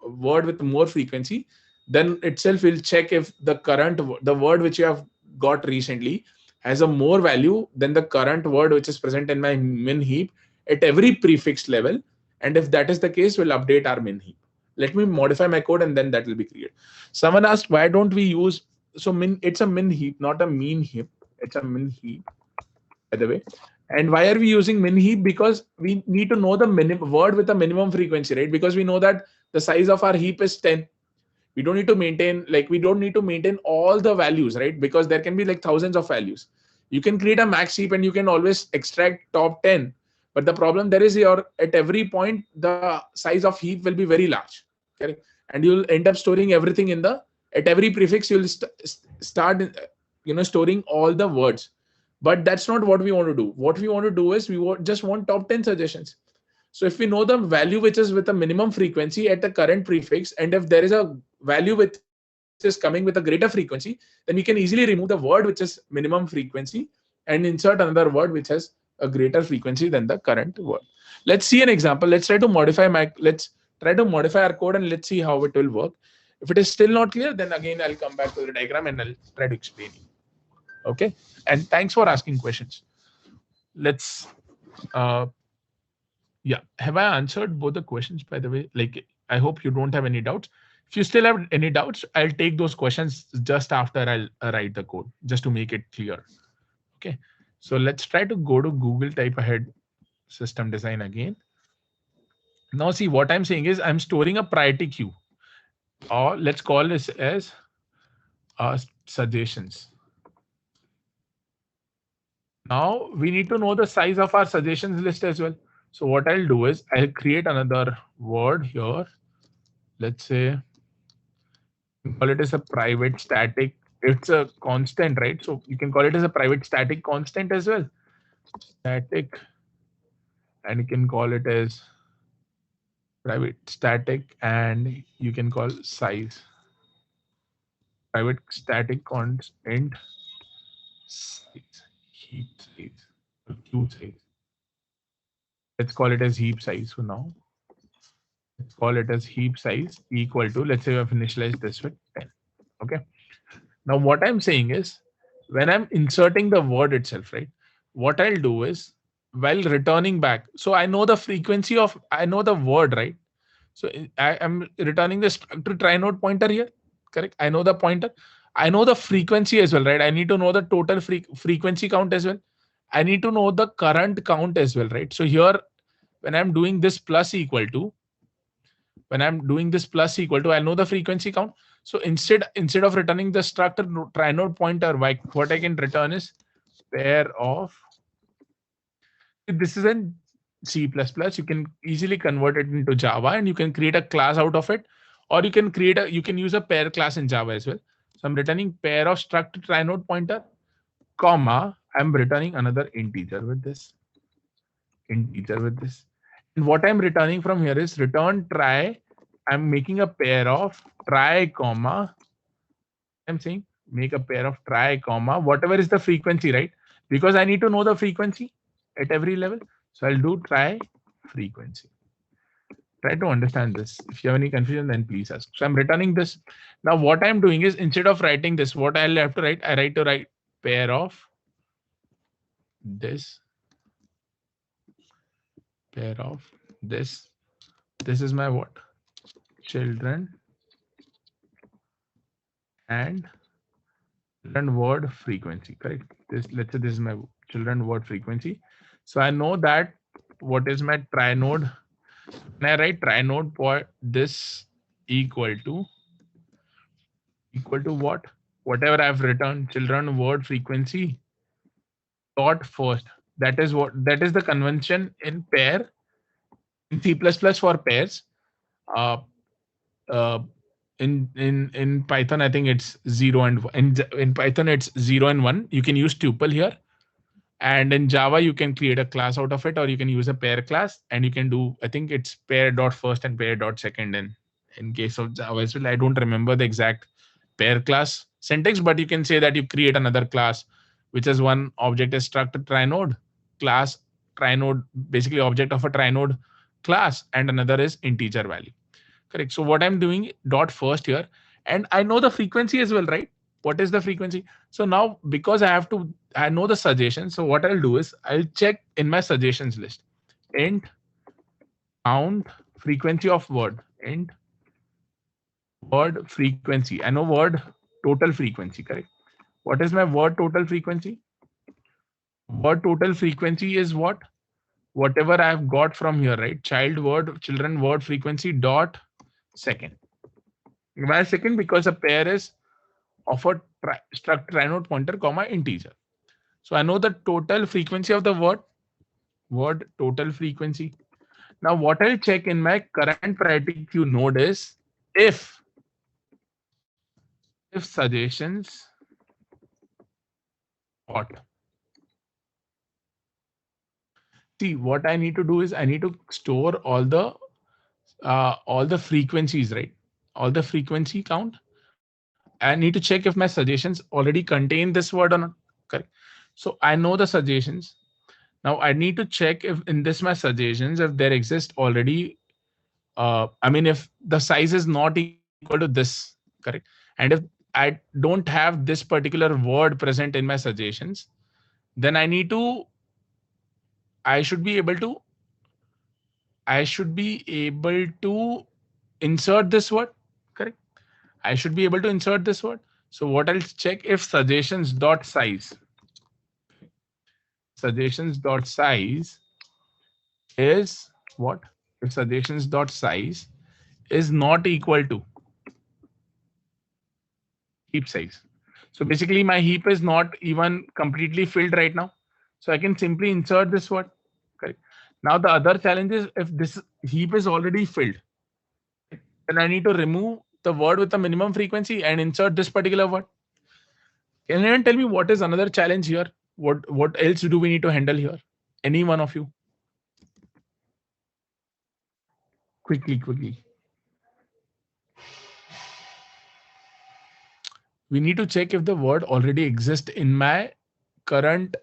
a word with more frequency, then itself will check if the word which you have got recently has a more value than the current word which is present in my min heap at every prefix level. And if that is the case, we'll update our min heap. Let me modify my code and then that will be created. Someone asked, why don't we use, it's a min heap, not a mean heap. It's a min heap, by the way. And why are we using min heap? Because we need to know the word with a minimum frequency, right? Because we know that the size of our heap is 10. We don't need to maintain all the values, right? Because there can be like thousands of values. You can create a max heap and you can always extract top 10. But the problem there is at every point, the size of heap will be very large. Okay? And you'll end up storing everything at every prefix, you'll start storing all the words. But that's not what we want to do. What we want to do is just want top 10 suggestions. So if we know the value which is with a minimum frequency at the current prefix, and if there is a value which is coming with a greater frequency, then we can easily remove the word which is minimum frequency and insert another word which has a greater frequency than the current word. Let's see an example. Let's try to modify our code and let's see how it will work. If it is still not clear, then again I'll come back to the diagram and I'll try to explain you. Okay, and thanks for asking questions. Let's yeah, have I answered both the questions, by the way? Like, I hope you don't have any doubts. If you still have any doubts, I'll take those questions just after I'll write the code, just to make it clear. Okay, so let's try to go to Google, type ahead system design again. Now see, what I'm saying is I'm storing a priority queue, or let's call this as suggestions. Now we need to know the size of our suggestions list as well. So what I'll do is I'll create another word here. Let's say call it as a private static. It's a constant, right? So you can call it as a private static constant as well. Static, and you can call it as private static, and you can call size. Private static constant size, heap size, queue size. Let's call it as heap size for now. Let's call it as heap size equal to, let's say I've initialized this with 10. Okay. Now what I'm saying is when I'm inserting the word itself, right? What I'll do is while returning back, so I know the frequency of, I know the word, right? So I am returning the structure try node pointer here, correct? I know the pointer. I know the frequency as well, right? I need to know the total frequency count as well. I need to know the current count as well, right? So here, when I'm doing this plus equal to, I know the frequency count. So instead of returning the structure try node pointer, what I can return is pair of, this is in C++, you can easily convert it into Java and you can create a class out of it, or you can use a pair class in Java as well. So I'm returning pair of struct try node pointer, comma, I'm returning another integer with this. And what I'm returning from here is return try. I'm making a pair of try, comma. I'm saying make a pair of try, comma, whatever is the frequency, right? Because I need to know the frequency at every level. So I'll do try frequency. Try to understand this. If you have any confusion, then please ask. So I'm returning this. Now what I'm doing is instead of writing this, what I'll have to write, I write pair of this. Pair of this. This is my what? Children and word frequency, correct? Let's say this is my children word frequency. So I know that what is my try node. When I write try node for this equal to what? Whatever I've written, children word frequency dot first. That is the convention in pair. In C++ for pairs. In Python, I think it's 0 and 1. In Python, it's 0 and 1. You can use tuple here. And in Java, you can create a class out of it, or you can use a pair class, and you can do, I think it's pair dot first and pair dot second in case of Java as well. I don't remember the exact pair class syntax, but you can say that you create another class, which is one object is struct try node class, try node, basically object of a try node class, and another is integer value. Correct. So what I'm doing dot first here, and I know the frequency as well, right? What is the frequency? So now because I know the suggestion. So what I'll do is I'll check in my suggestions list, int count frequency of word, int word frequency. I know word total frequency, correct? What is my word total frequency? Word total frequency is what? Whatever I've got from here, right? Children word frequency dot second. Why second? Because a pair is of a struct try node pointer, comma, integer. So I know the total frequency of the word total frequency. Now what I'll check in my current priority queue node is if suggestions what? See, what I need to do is I need to store all the frequencies, right? All the frequency count. I need to check if my suggestions already contain this word or not. Correct. So I know the suggestions. Now I need to check if in this my suggestions, if there exists already, I mean, if the size is not equal equal to this, correct? And if I don't have this particular word present in my suggestions, then I should be able to insert this word, correct? I should be able to insert this word. So what I'll check, if suggestions dot size is what? If suggestions dot size is not equal to heap size. So basically my heap is not even completely filled right now. So I can simply insert this word, correct? Now the other challenge is, if this heap is already filled, then I need to remove the word with the minimum frequency and insert this particular word. Can anyone tell me what is another challenge here? What else do we need to handle here? Any one of you? Quickly. We need to check if the word already exists in my current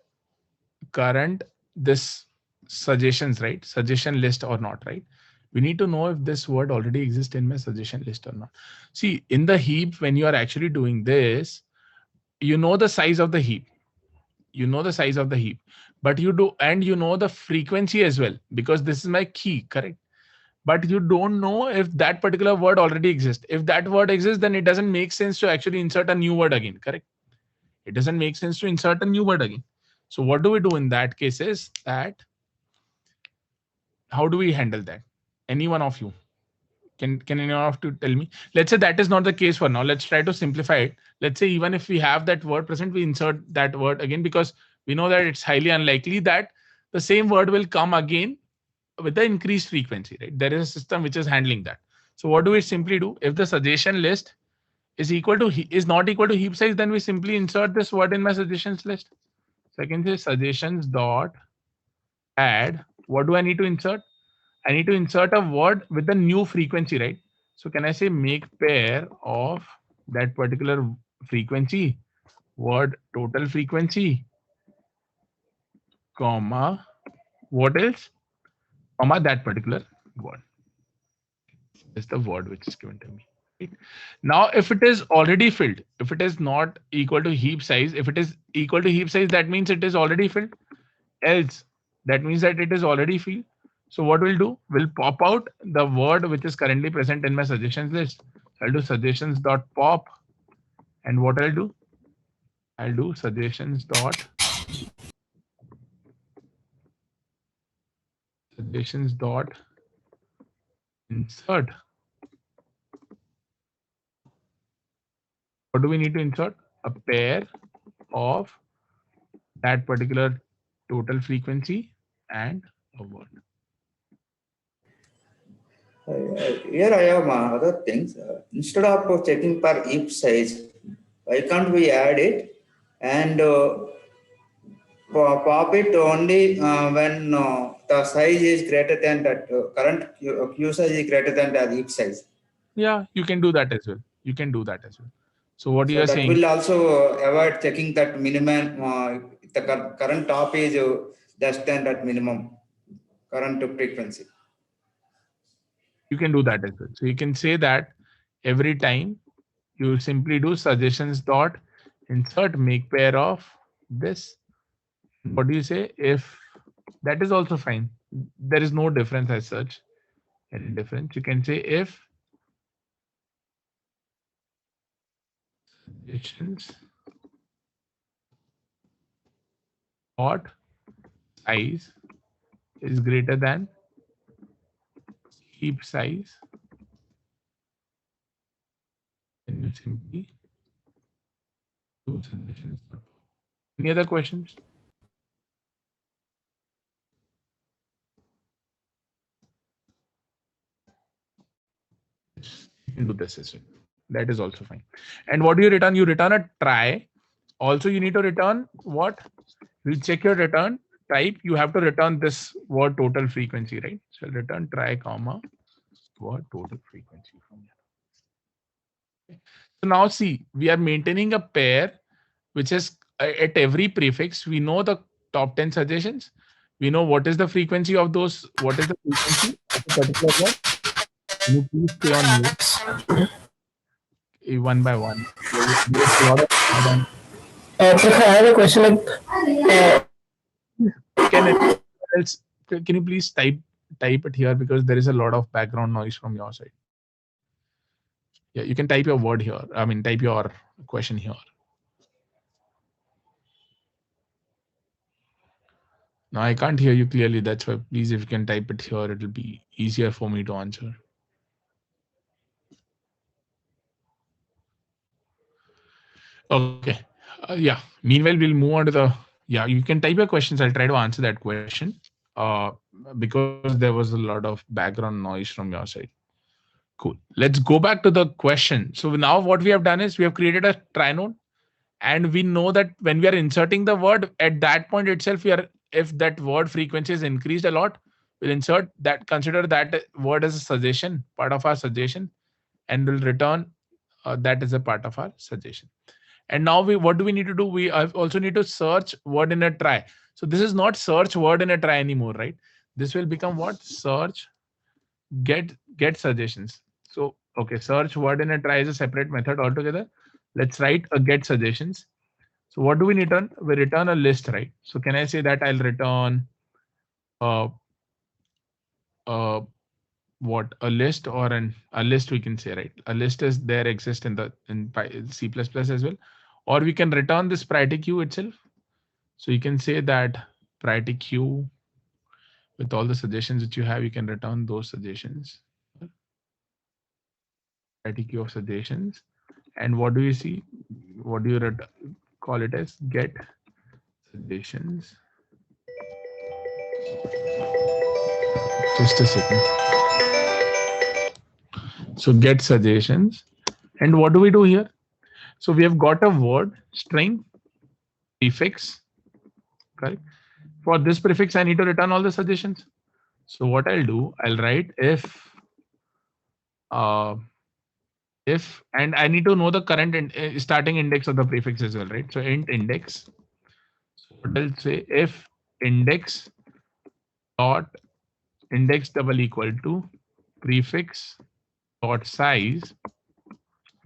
this suggestions, right? Suggestion list or not, right? We need to know if this word already exists in my suggestion list or not. See, in the heap, when you are actually doing this, you know the size of the heap. But you do, and you know the frequency as well, because this is my key, correct? But you don't know if that particular word already exists. If that word exists, then it doesn't make sense to actually insert a new word again, correct? It doesn't make sense to insert a new word again. So what do we do in that case is that, how do we handle that? Any one of you? Can anyone of you tell me? Let's say that is not the case for now. Let's try to simplify it. Let's say even if we have that word present, we insert that word again, because we know that it's highly unlikely that the same word will come again with the increased frequency, right? There is a system which is handling that. So what do we simply do? If the suggestion list is not equal to heap size, then we simply insert this word in my suggestions list. So I can say suggestions dot add. What do I need to insert? I need to insert a word with the new frequency, right? So can I say make pair of that particular frequency, word total frequency, comma, what else? Comma that particular word. Is the word which is given to me. Right? Now, if it is already filled, if it is not equal to heap size, if it is equal to heap size, that means it is already filled. Else, that means that it is already filled. So what we'll do, we'll pop out the word which is currently present in my suggestions list. I'll do suggestions dot pop, and what I'll do suggestions dot insert. What do we need to insert? A pair of that particular total frequency and a word. Here I have other things. Instead of checking per heap size, why can't we add it and pop it only when the size is greater than that current queue size is greater than the heap size? Yeah, you can do that as well. So what you are saying? That will also avoid checking that minimum. The current top is less than that minimum current frequency. You can do that as well. So you can say that every time you simply do suggestions dot insert make pair of this. What do you say? If that is also fine. There is no difference as such. Any difference? You can say if suggestions dot size is greater than heap size, then you simply do suggestions. Any other questions? You can do this as well. That is also fine. And what do you return? You return a try. Also, you need to return what? You check your return type. You have to return this word total frequency, right? So return try comma word total frequency from here. So now see, we are maintaining a pair which is at every prefix. We know the top 10 suggestions. We know what is the frequency of those. What is the frequency of a particular word? Can you please stay on mute? one by one. I have a question. Can you please type it here, because there is a lot of background noise from your side. Yeah, you can type your word here. I mean, type your question here. No, I can't hear you clearly. That's why, please, if you can type it here, it'll be easier for me to answer. Okay. Yeah. Meanwhile, we'll move on to the. Yeah, you can type your questions. I'll try to answer that question. Because there was a lot of background noise from your side. Cool. Let's go back to the question. So now what we have done is we have created a try node, and we know that when we are inserting the word at that point itself, if that word frequency is increased a lot, we'll insert that, consider that word as a suggestion, part of our suggestion, and we'll return that as a part of our suggestion. And now what do we need to do? We also need to search word in a try. So this is not search word in a try anymore, right? This will become what? Search get suggestions. So, okay, search word in a try is a separate method altogether. Let's write a get suggestions. So what do we return? We return a list, right? So can I say that I'll return what, a list, or a list, we can say, right? A list is there, exists in C++ as well. Or we can return this priority queue itself. So you can say that priority queue with all the suggestions that you have, you can return those suggestions. Priority queue of suggestions. And what do you see? What do you call it as? Get suggestions. Just a second. So get suggestions. And what do we do here? So we have got a word, string, prefix, correct? For this prefix, I need to return all the suggestions. So what I'll do, I'll write if, and I need to know the current starting index of the prefix as well, right? So int index. So what I'll say, if index dot index double equal to prefix dot size,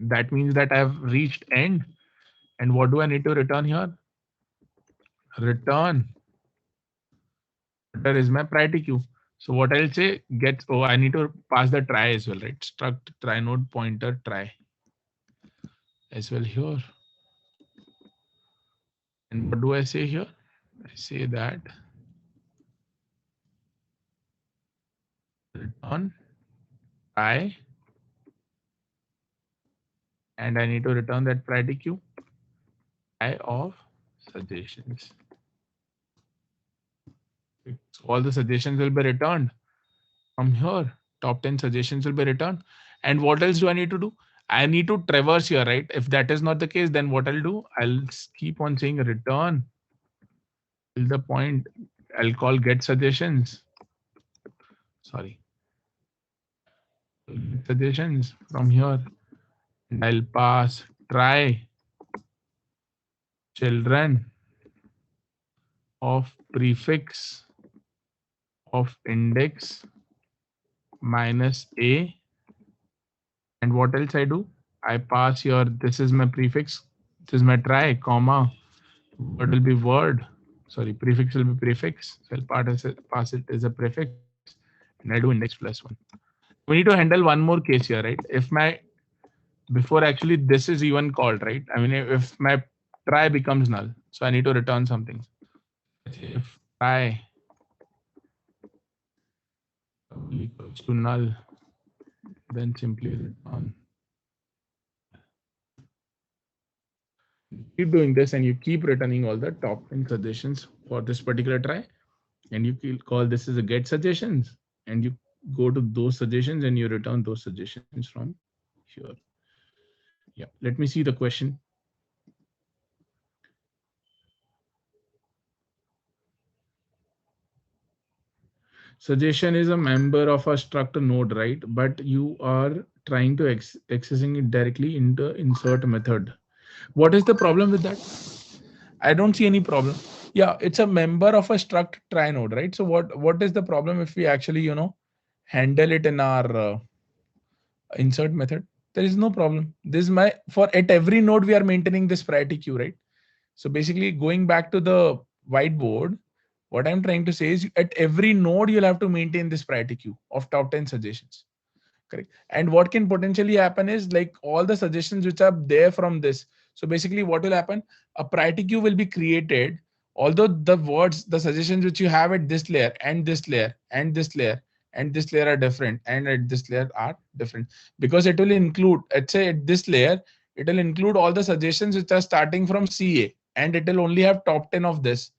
that means that I've reached end. And what do I need to return here? Return. There is my priority queue. So what I'll say, I need to pass the try as well, right? Struct try node pointer try as well here. And what do I say here? I say that return try, and I need to return that priority queue I of suggestions. So all the suggestions will be returned from here. Top 10 suggestions will be returned. And what else do I need to do? I need to traverse here, right? If that is not the case, then what I'll do, I'll keep on saying return till the point I'll call get suggestions. Sorry. Suggestions from here. And I'll pass try children of prefix of index minus a. And what else I do? I pass here, this is my prefix, this is my try, comma, what will be word, sorry, prefix will be prefix, so I'll pass it as a prefix, and I do index plus 1. We need to handle one more case here, right? If before actually this is even called, right? I mean, if my try becomes null, so I need to return something. If try equals to null, then simply return. Keep doing this, and you keep returning all the top 10 suggestions for this particular try, and you call this as a get suggestions, and you go to those suggestions and you return those suggestions from here. Yeah, let me see the question. Suggestion is a member of a struct node, right? But you are trying to accessing it directly in the insert method. What is the problem with that? I don't see any problem. Yeah, it's a member of a struct try node, right? So what is the problem if we actually, handle it in our insert method? There is no problem. This is my, for at every node we are maintaining this priority queue, right? So basically going back to the whiteboard, what I'm trying to say is at every node you'll have to maintain this priority queue of top 10 suggestions. Correct. And what can potentially happen is like all the suggestions which are there from this. So basically what will happen? A priority queue will be created. Although the words, the suggestions which you have at this layer and this layer and this layer and this layer are different and at this layer are different, because it will include, let's say at this layer, it will include all the suggestions which are starting from CA and it will only have top 10 of this.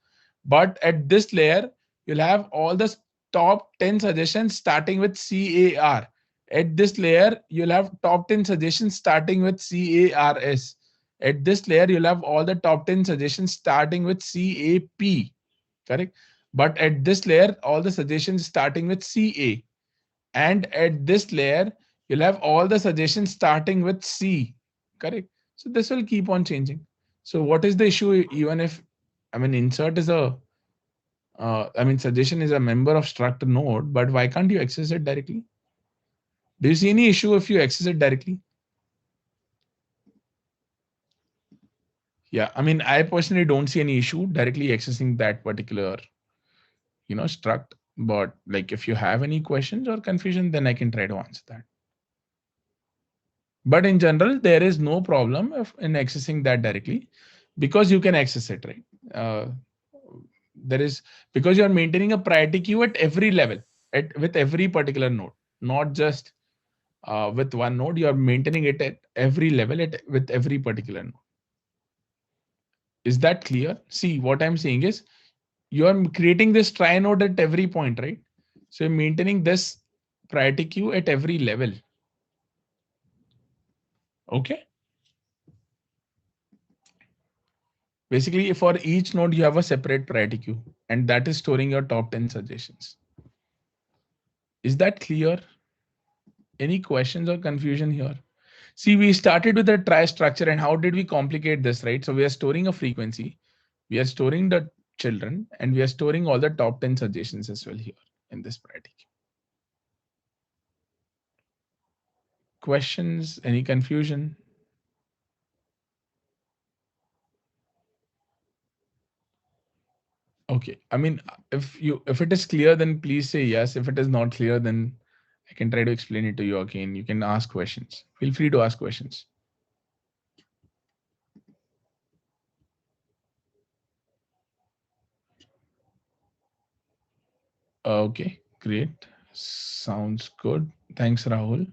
But at this layer, you'll have all the top 10 suggestions starting with CAR. At this layer, you'll have top 10 suggestions starting with CARS. At this layer, you'll have all the top 10 suggestions starting with CAP. Correct? But at this layer, all the suggestions starting with CA. And at this layer, you'll have all the suggestions starting with C. Correct? So this will keep on changing. So what is the issue? Even if, I mean, insert is a, suggestion is a member of struct node, but why can't you access it directly? Do you see any issue if you access it directly? Yeah, I mean, I personally don't see any issue directly accessing that particular, struct. But like, if you have any questions or confusion, then I can try to answer that. But in general, there is no problem in accessing that directly because you can access it, right? There is, because you are maintaining a priority queue at every level, with every particular node, not just with one node. You are maintaining it at every level with every particular node. Is that clear? See, what I'm saying is you are creating this try node at every point, right? So you're maintaining this priority queue at every level. Okay. Basically, for each node, you have a separate priority queue, and that is storing your top 10 suggestions. Is that clear? Any questions or confusion here? See, we started with a try structure, and how did we complicate this, right? So we are storing a frequency, we are storing the children, and we are storing all the top 10 suggestions as well here in this priority queue. Questions? Any confusion? Okay, I mean, if it is clear, then please say yes. If it is not clear, then I can try to explain it to you again. You can ask questions. Feel free to ask questions. Okay, great. Sounds good. Thanks, Rahul.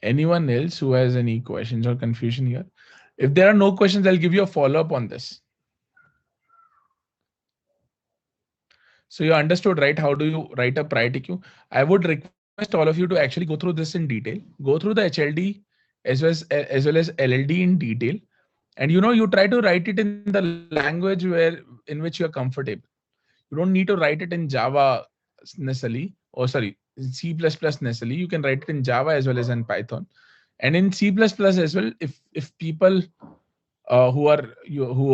Anyone else who has any questions or confusion here? If there are no questions, I'll give you a follow-up on this. So you understood, right? How do you write a priority queue? I would request all of you to actually go through this in detail. Go through the HLD as well as LLD in detail. And you try to write it in the language in which you're comfortable. You don't need to write it in Java necessarily, or sorry, C++ necessarily. You can write it in Java as well as in Python. And in C++ as well, if people who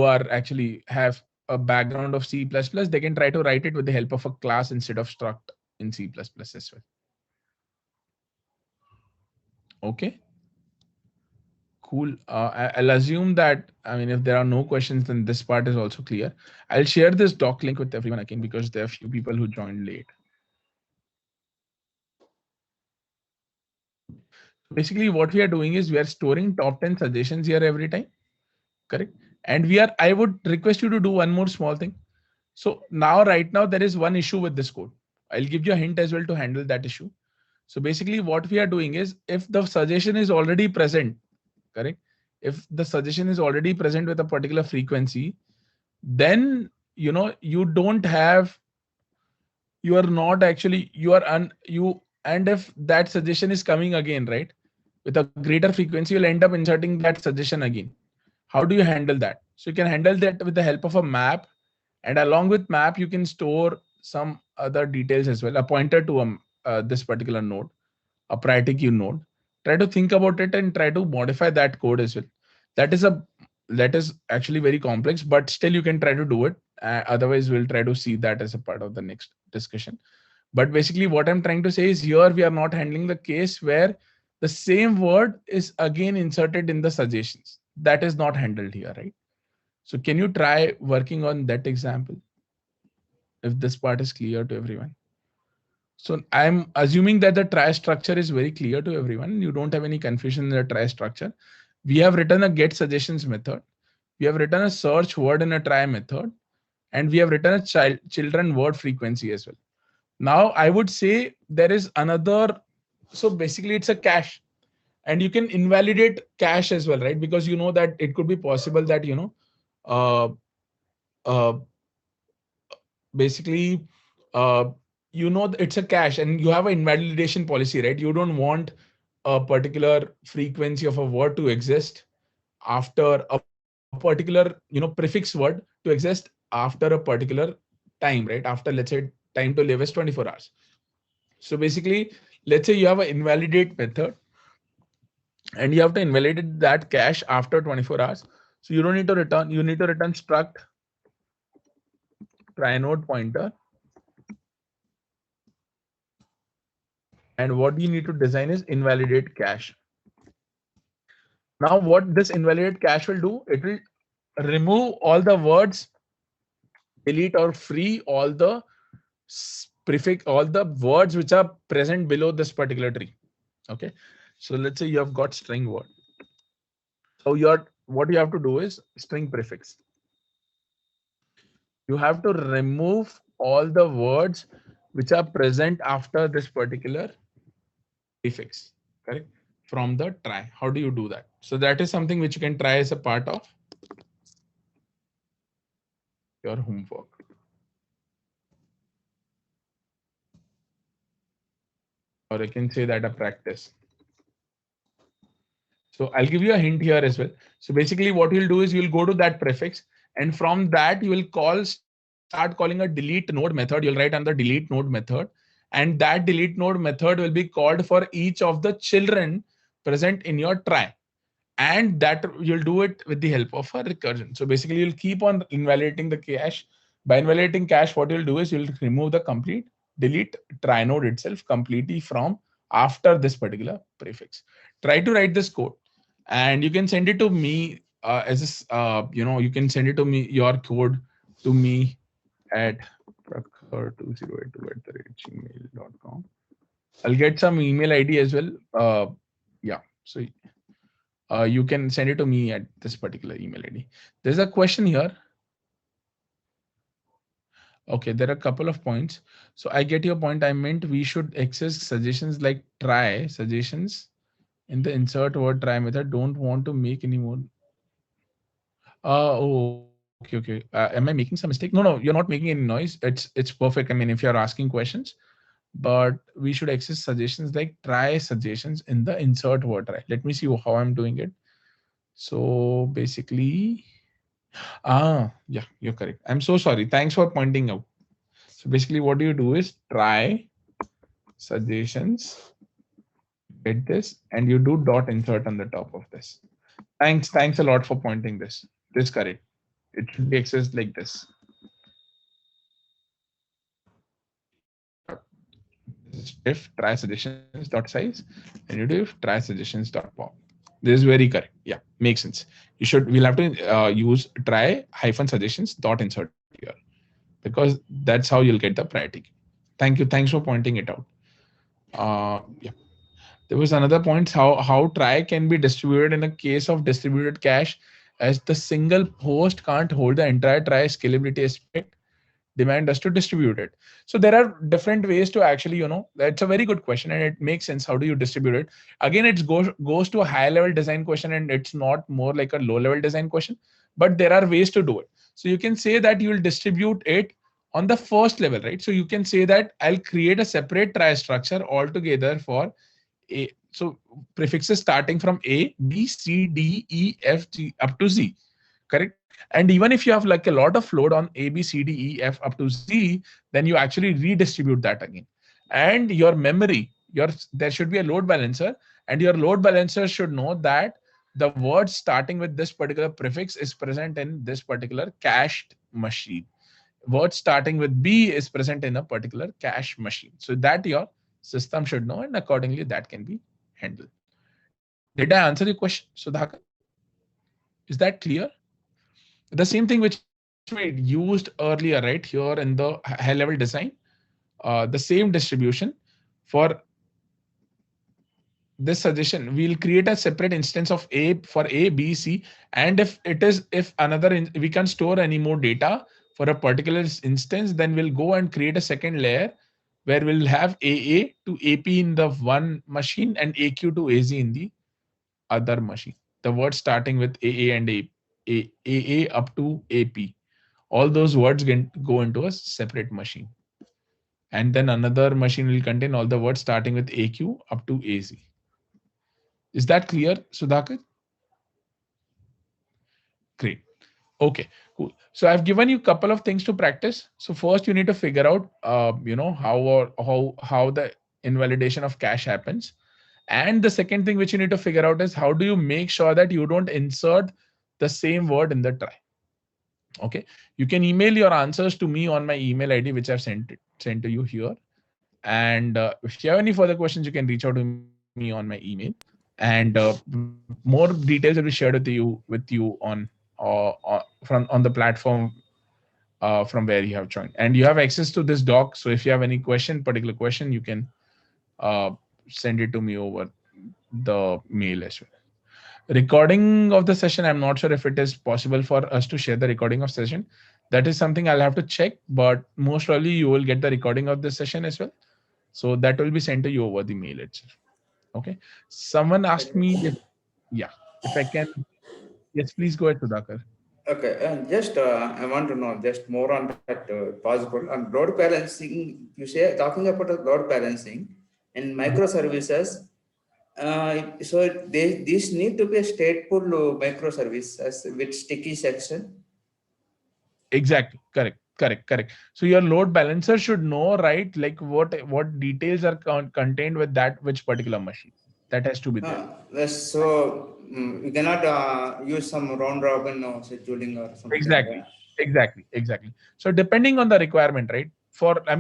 are actually have a background of C++, they can try to write it with the help of a class instead of struct in C++ as well. Okay. Cool. I'll assume that, if there are no questions, then this part is also clear. I'll share this doc link with everyone again because there are a few people who joined late. Basically, what we are doing is we are storing top 10 suggestions here every time. Correct. And I would request you to do one more small thing. So right now, there is one issue with this code. I'll give you a hint as well to handle that issue. So basically what we are doing is if the suggestion is already present, correct? If the suggestion is already present with a particular frequency, then, you don't have, you are not actually, and if that suggestion is coming again, right? With a greater frequency, you'll end up inserting that suggestion again. How do you handle that? So you can handle that with the help of a map, and along with map, you can store some other details as well, a pointer to this particular node, a priority queue node. Try to think about it and try to modify that code as well. That is actually very complex, but still you can try to do it. Otherwise, we'll try to see that as a part of the next discussion. But basically what I'm trying to say is here we are not handling the case where the same word is again inserted in the suggestions. That is not handled here, right? So can you try working on that example? If this part is clear to everyone. So I'm assuming that the try structure is very clear to everyone. You don't have any confusion in the try structure. We have written a get suggestions method. We have written a search word in a try method. And we have written a children word frequency as well. Now I would say there is another. So basically it's a cache. And you can invalidate cache as well, right? Because you know that it could be possible that, uh, uh, basically, it's a cache and you have an invalidation policy, right? You don't want a particular frequency of a word to exist after a particular, prefix word to exist after a particular time, right? After, let's say, time to live is 24 hours. So basically, let's say you have an invalidate method and you have to invalidate that cache after 24 hours. So you don't need to return, you need to return struct try node pointer. And what you need to design is invalidate cache. Now what this invalidate cache will do, it will remove all the words, delete or free all the prefix, all the words which are present below this particular tree. Okay. So let's say you have got string word. So what you have to do is string prefix. You have to remove all the words which are present after this particular prefix, correct? From the try. How do you do that? So that is something which you can try as a part of your homework. Or I can say that a practice. So I'll give you a hint here as well. So basically what you'll do is you'll go to that prefix and from that you will start calling a delete node method. You'll write under delete node method and that delete node method will be called for each of the children present in your try. And that you'll do it with the help of a recursion. So basically you'll keep on invalidating the cache. By invalidating cache, what you'll do is you'll remove the complete delete try node itself completely from after this particular prefix. Try to write this code and you can send it to me you can send it to me, your code to me at prakhar2082@gmail.com. I'll get some email ID as well. Yeah. So you can send it to me at this particular email ID. There's a question here. Okay, there are a couple of points. So I get your point. I meant we should access suggestions like try suggestions in the insert word try method. Don't want to make any more. Okay. Am I making some mistake? No, you're not making any noise. It's perfect. I mean, if you're asking questions, but we should access suggestions like try suggestions in the insert word try. Let me see how I'm doing it. So basically, yeah, you're correct. I'm so sorry. Thanks for pointing out. So basically what you do is try suggestions, get this, and you do dot insert on the top of this. Thanks a lot for pointing this. This is correct. It should be accessed like this. If try suggestions dot size, and you do if try suggestions dot pop. This is very correct. Yeah, makes sense. We'll have to use try hyphen suggestions dot insert here because that's how you'll get the priority. Thank you. Thanks for pointing it out. Yeah. There was another point how try can be distributed in a case of distributed cache, as the single host can't hold the entire try scalability aspect. Demand us to distribute it. So there are different ways to actually, that's a very good question and it makes sense. How do you distribute it? Again, it goes to a high level design question and it's not more like a low level design question, but there are ways to do it. So you can say that you will distribute it on the first level, right? So you can say that I'll create a separate try structure altogether for A. So prefixes starting from A, B, C, D, E, F, G up to Z, correct? And even if you have like a lot of load on A, B, C, D, E, F up to Z, then you actually redistribute that again. And your memory, there should be a load balancer, and your load balancer should know that the word starting with this particular prefix is present in this particular cached machine. Word starting with B is present in a particular cache machine. So that your system should know, and accordingly that can be handled. Did I answer your question, Sudhakar? Is that clear? The same thing which we used earlier, right? Here in the high level design, the same distribution for this suggestion, we'll create a separate instance of A for A, B, C. And if we can store any more data for a particular instance, then we'll go and create a second layer where we'll have AA to AP in the one machine and AQ to AZ in the other machine. The words starting with AA and AA up to AP. All those words go into a separate machine. And then another machine will contain all the words starting with AQ up to AZ. Is that clear, Sudhakar? Great. Okay, cool. So I've given you a couple of things to practice. So first you need to figure out, how the invalidation of cache happens. And the second thing which you need to figure out is how do you make sure that you don't insert the same word in the try. Okay, you can email your answers to me on my email ID, which I've sent to you here. And if you have any further questions, you can reach out to me on my email. And more details will be shared with you on the platform from where you have joined. And you have access to this doc. So if you have any particular question, you can send it to me over the mail as well. Recording of the session, I'm not sure if it is possible for us to share the recording of session. That is something I'll have to check, but most probably you will get the recording of this session as well. So that will be sent to you over the mail itself. Okay. Someone asked me if I can. Yes, please go ahead, Sudhakar. Okay, just I want to know just more on that possible on load balancing. You say talking about load balancing and microservices. So these need to be a stateful microservice with sticky section. Exactly. Correct. So your load balancer should know, right? Like what details are contained with that which particular machine. That has to be there. So you cannot use some round robin or scheduling or something. Exactly. So depending on the requirement, right?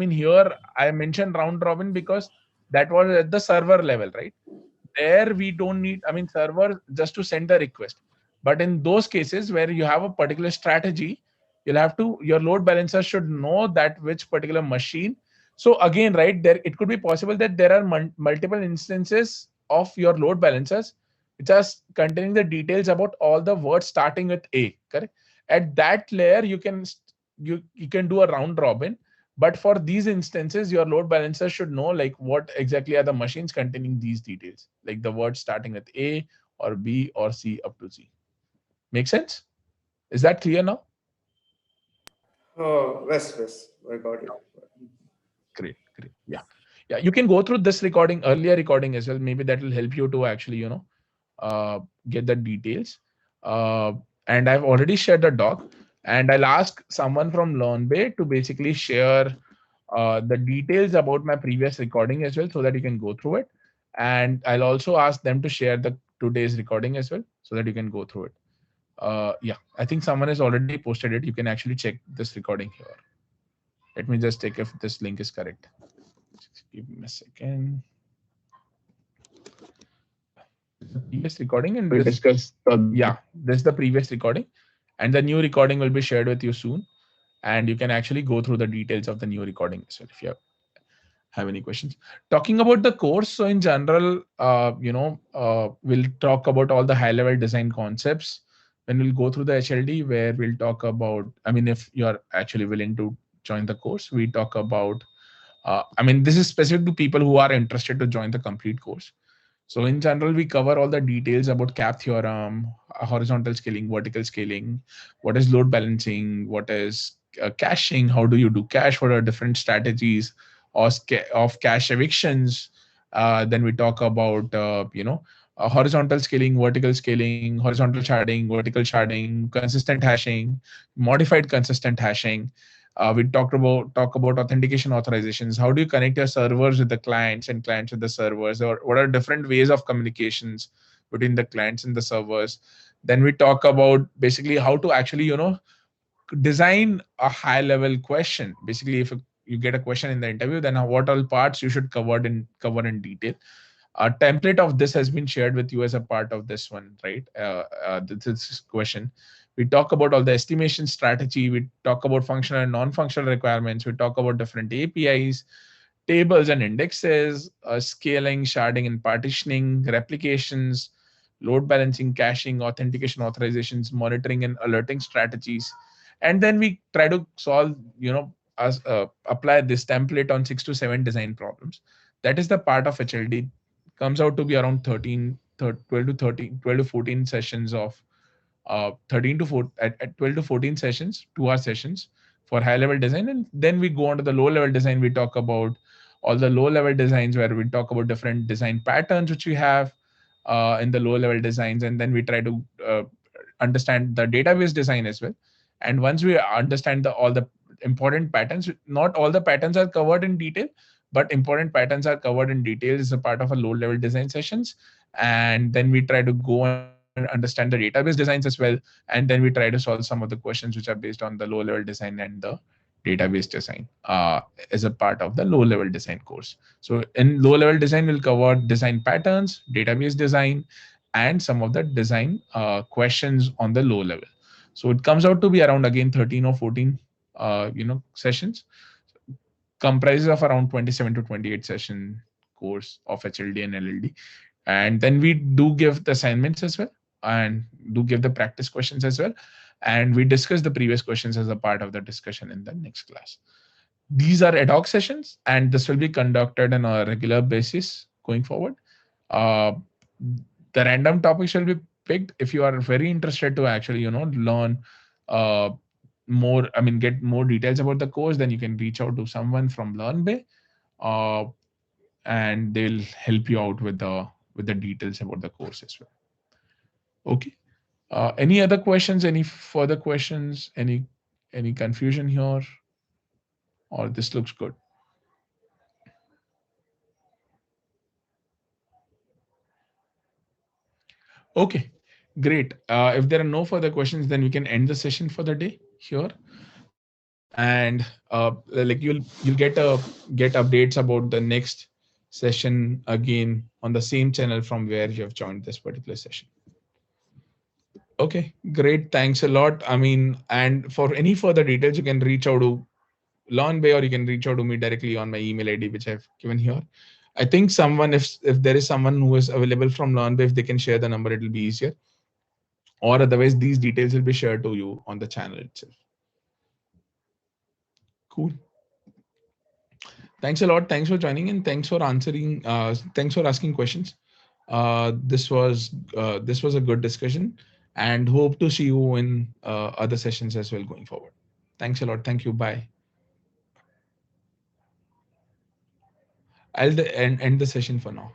Here I mentioned round robin because that was at the server level, right? There we don't need, server just to send the request. But in those cases where you have a particular strategy, your load balancer should know that which particular machine. So again, right there, it could be possible that there are multiple instances of your load balancers which are containing the details about all the words starting with A. Correct. At that layer, you can do a round robin. But for these instances, your load balancer should know like what exactly are the machines containing these details, like the words starting with A or B or C up to Z. Make sense? Is that clear now? Oh, yes, I got it. Great. Yeah. You can go through this earlier recording as well. Maybe that will help you to actually, get the details. And I've already shared the doc. And I'll ask someone from LearnBay to basically share the details about my previous recording as well, so that you can go through it. And I'll also ask them to share the today's recording as well, so that you can go through it. I think someone has already posted it. You can actually check this recording here. Let me just check if this link is correct. Just give me a second. The previous recording, and we'll discuss. This is the previous recording, and the new recording will be shared with you soon. And you can actually go through the details of the new recording as well if you have any questions. Talking about the course, so in general, we'll talk about all the high-level design concepts when we'll go through the HLD, where we'll talk about, if you're actually willing to join the course, we talk about, this is specific to people who are interested to join the complete course. So in general, we cover all the details about CAP theorem, horizontal scaling, vertical scaling, what is load balancing, what is caching, how do you do cache, what are different strategies of cache evictions. Then we talk about, horizontal scaling, vertical scaling, horizontal sharding, vertical sharding, consistent hashing, modified consistent hashing. We talk about authentication authorizations. How do you connect your servers with the clients and clients with the servers, or what are different ways of communications between the clients and the servers? Then we talk about basically how to actually, design a high level question. Basically, if you get a question in the interview, then what all parts you should cover in detail. A template of this has been shared with you as a part of this one, right? This question. We talk about all the estimation strategy. We talk about functional and non-functional requirements. We talk about different APIs, tables and indexes, scaling, sharding and partitioning, replications, load balancing, caching, authentication, authorizations, monitoring and alerting strategies. And then we try to solve, apply this template on 6 to 7 design problems. That is the part of HLD. Comes out to be around 12 to 14 sessions of 13 to 4 at 12 to 14 sessions, 2 hour sessions for high level design. And then we go on to the low level design. We talk about all the low level designs where we talk about different design patterns which we have in the low level designs. And then we try to understand the database design as well. And once we understand all the important patterns, not all the patterns are covered in detail, but important patterns are covered in detail as a part of a low level design sessions. And then we try to go and understand the database designs as well. And then we try to solve some of the questions which are based on the low level design and the database design as a part of the low level design course. So in low level design, we'll cover design patterns, database design, and some of the design questions on the low level. So it comes out to be around again 13 or 14 sessions, comprises of around 27 to 28 session course of HLD and LLD. And then we do give the assignments as well, and do give the practice questions as well. And we discuss the previous questions as a part of the discussion in the next class. These are ad hoc sessions, and this will be conducted on a regular basis going forward. The random topics will be picked. If you are very interested to actually, learn more, get more details about the course, then you can reach out to someone from LearnBay, and they'll help you out with the details about the course as well. Okay. Any other questions? Any further questions? Any confusion here? Or this looks good? Okay, great. If there are no further questions, then we can end the session for the day here. And like you'll get updates about the next session again on the same channel from where you have joined this particular session. Okay, great. Thanks a lot. And for any further details, you can reach out to LearnBay, or you can reach out to me directly on my email ID, which I've given here. I think someone, if there is someone who is available from LearnBay, if they can share the number, it will be easier. Or otherwise, these details will be shared to you on the channel itself. Cool. Thanks a lot. Thanks for joining in. Thanks for answering. Thanks for asking questions. This was a good discussion, and hope to see you in other sessions as well going forward. Thanks a lot. Thank you. Bye. I'll end the session for now.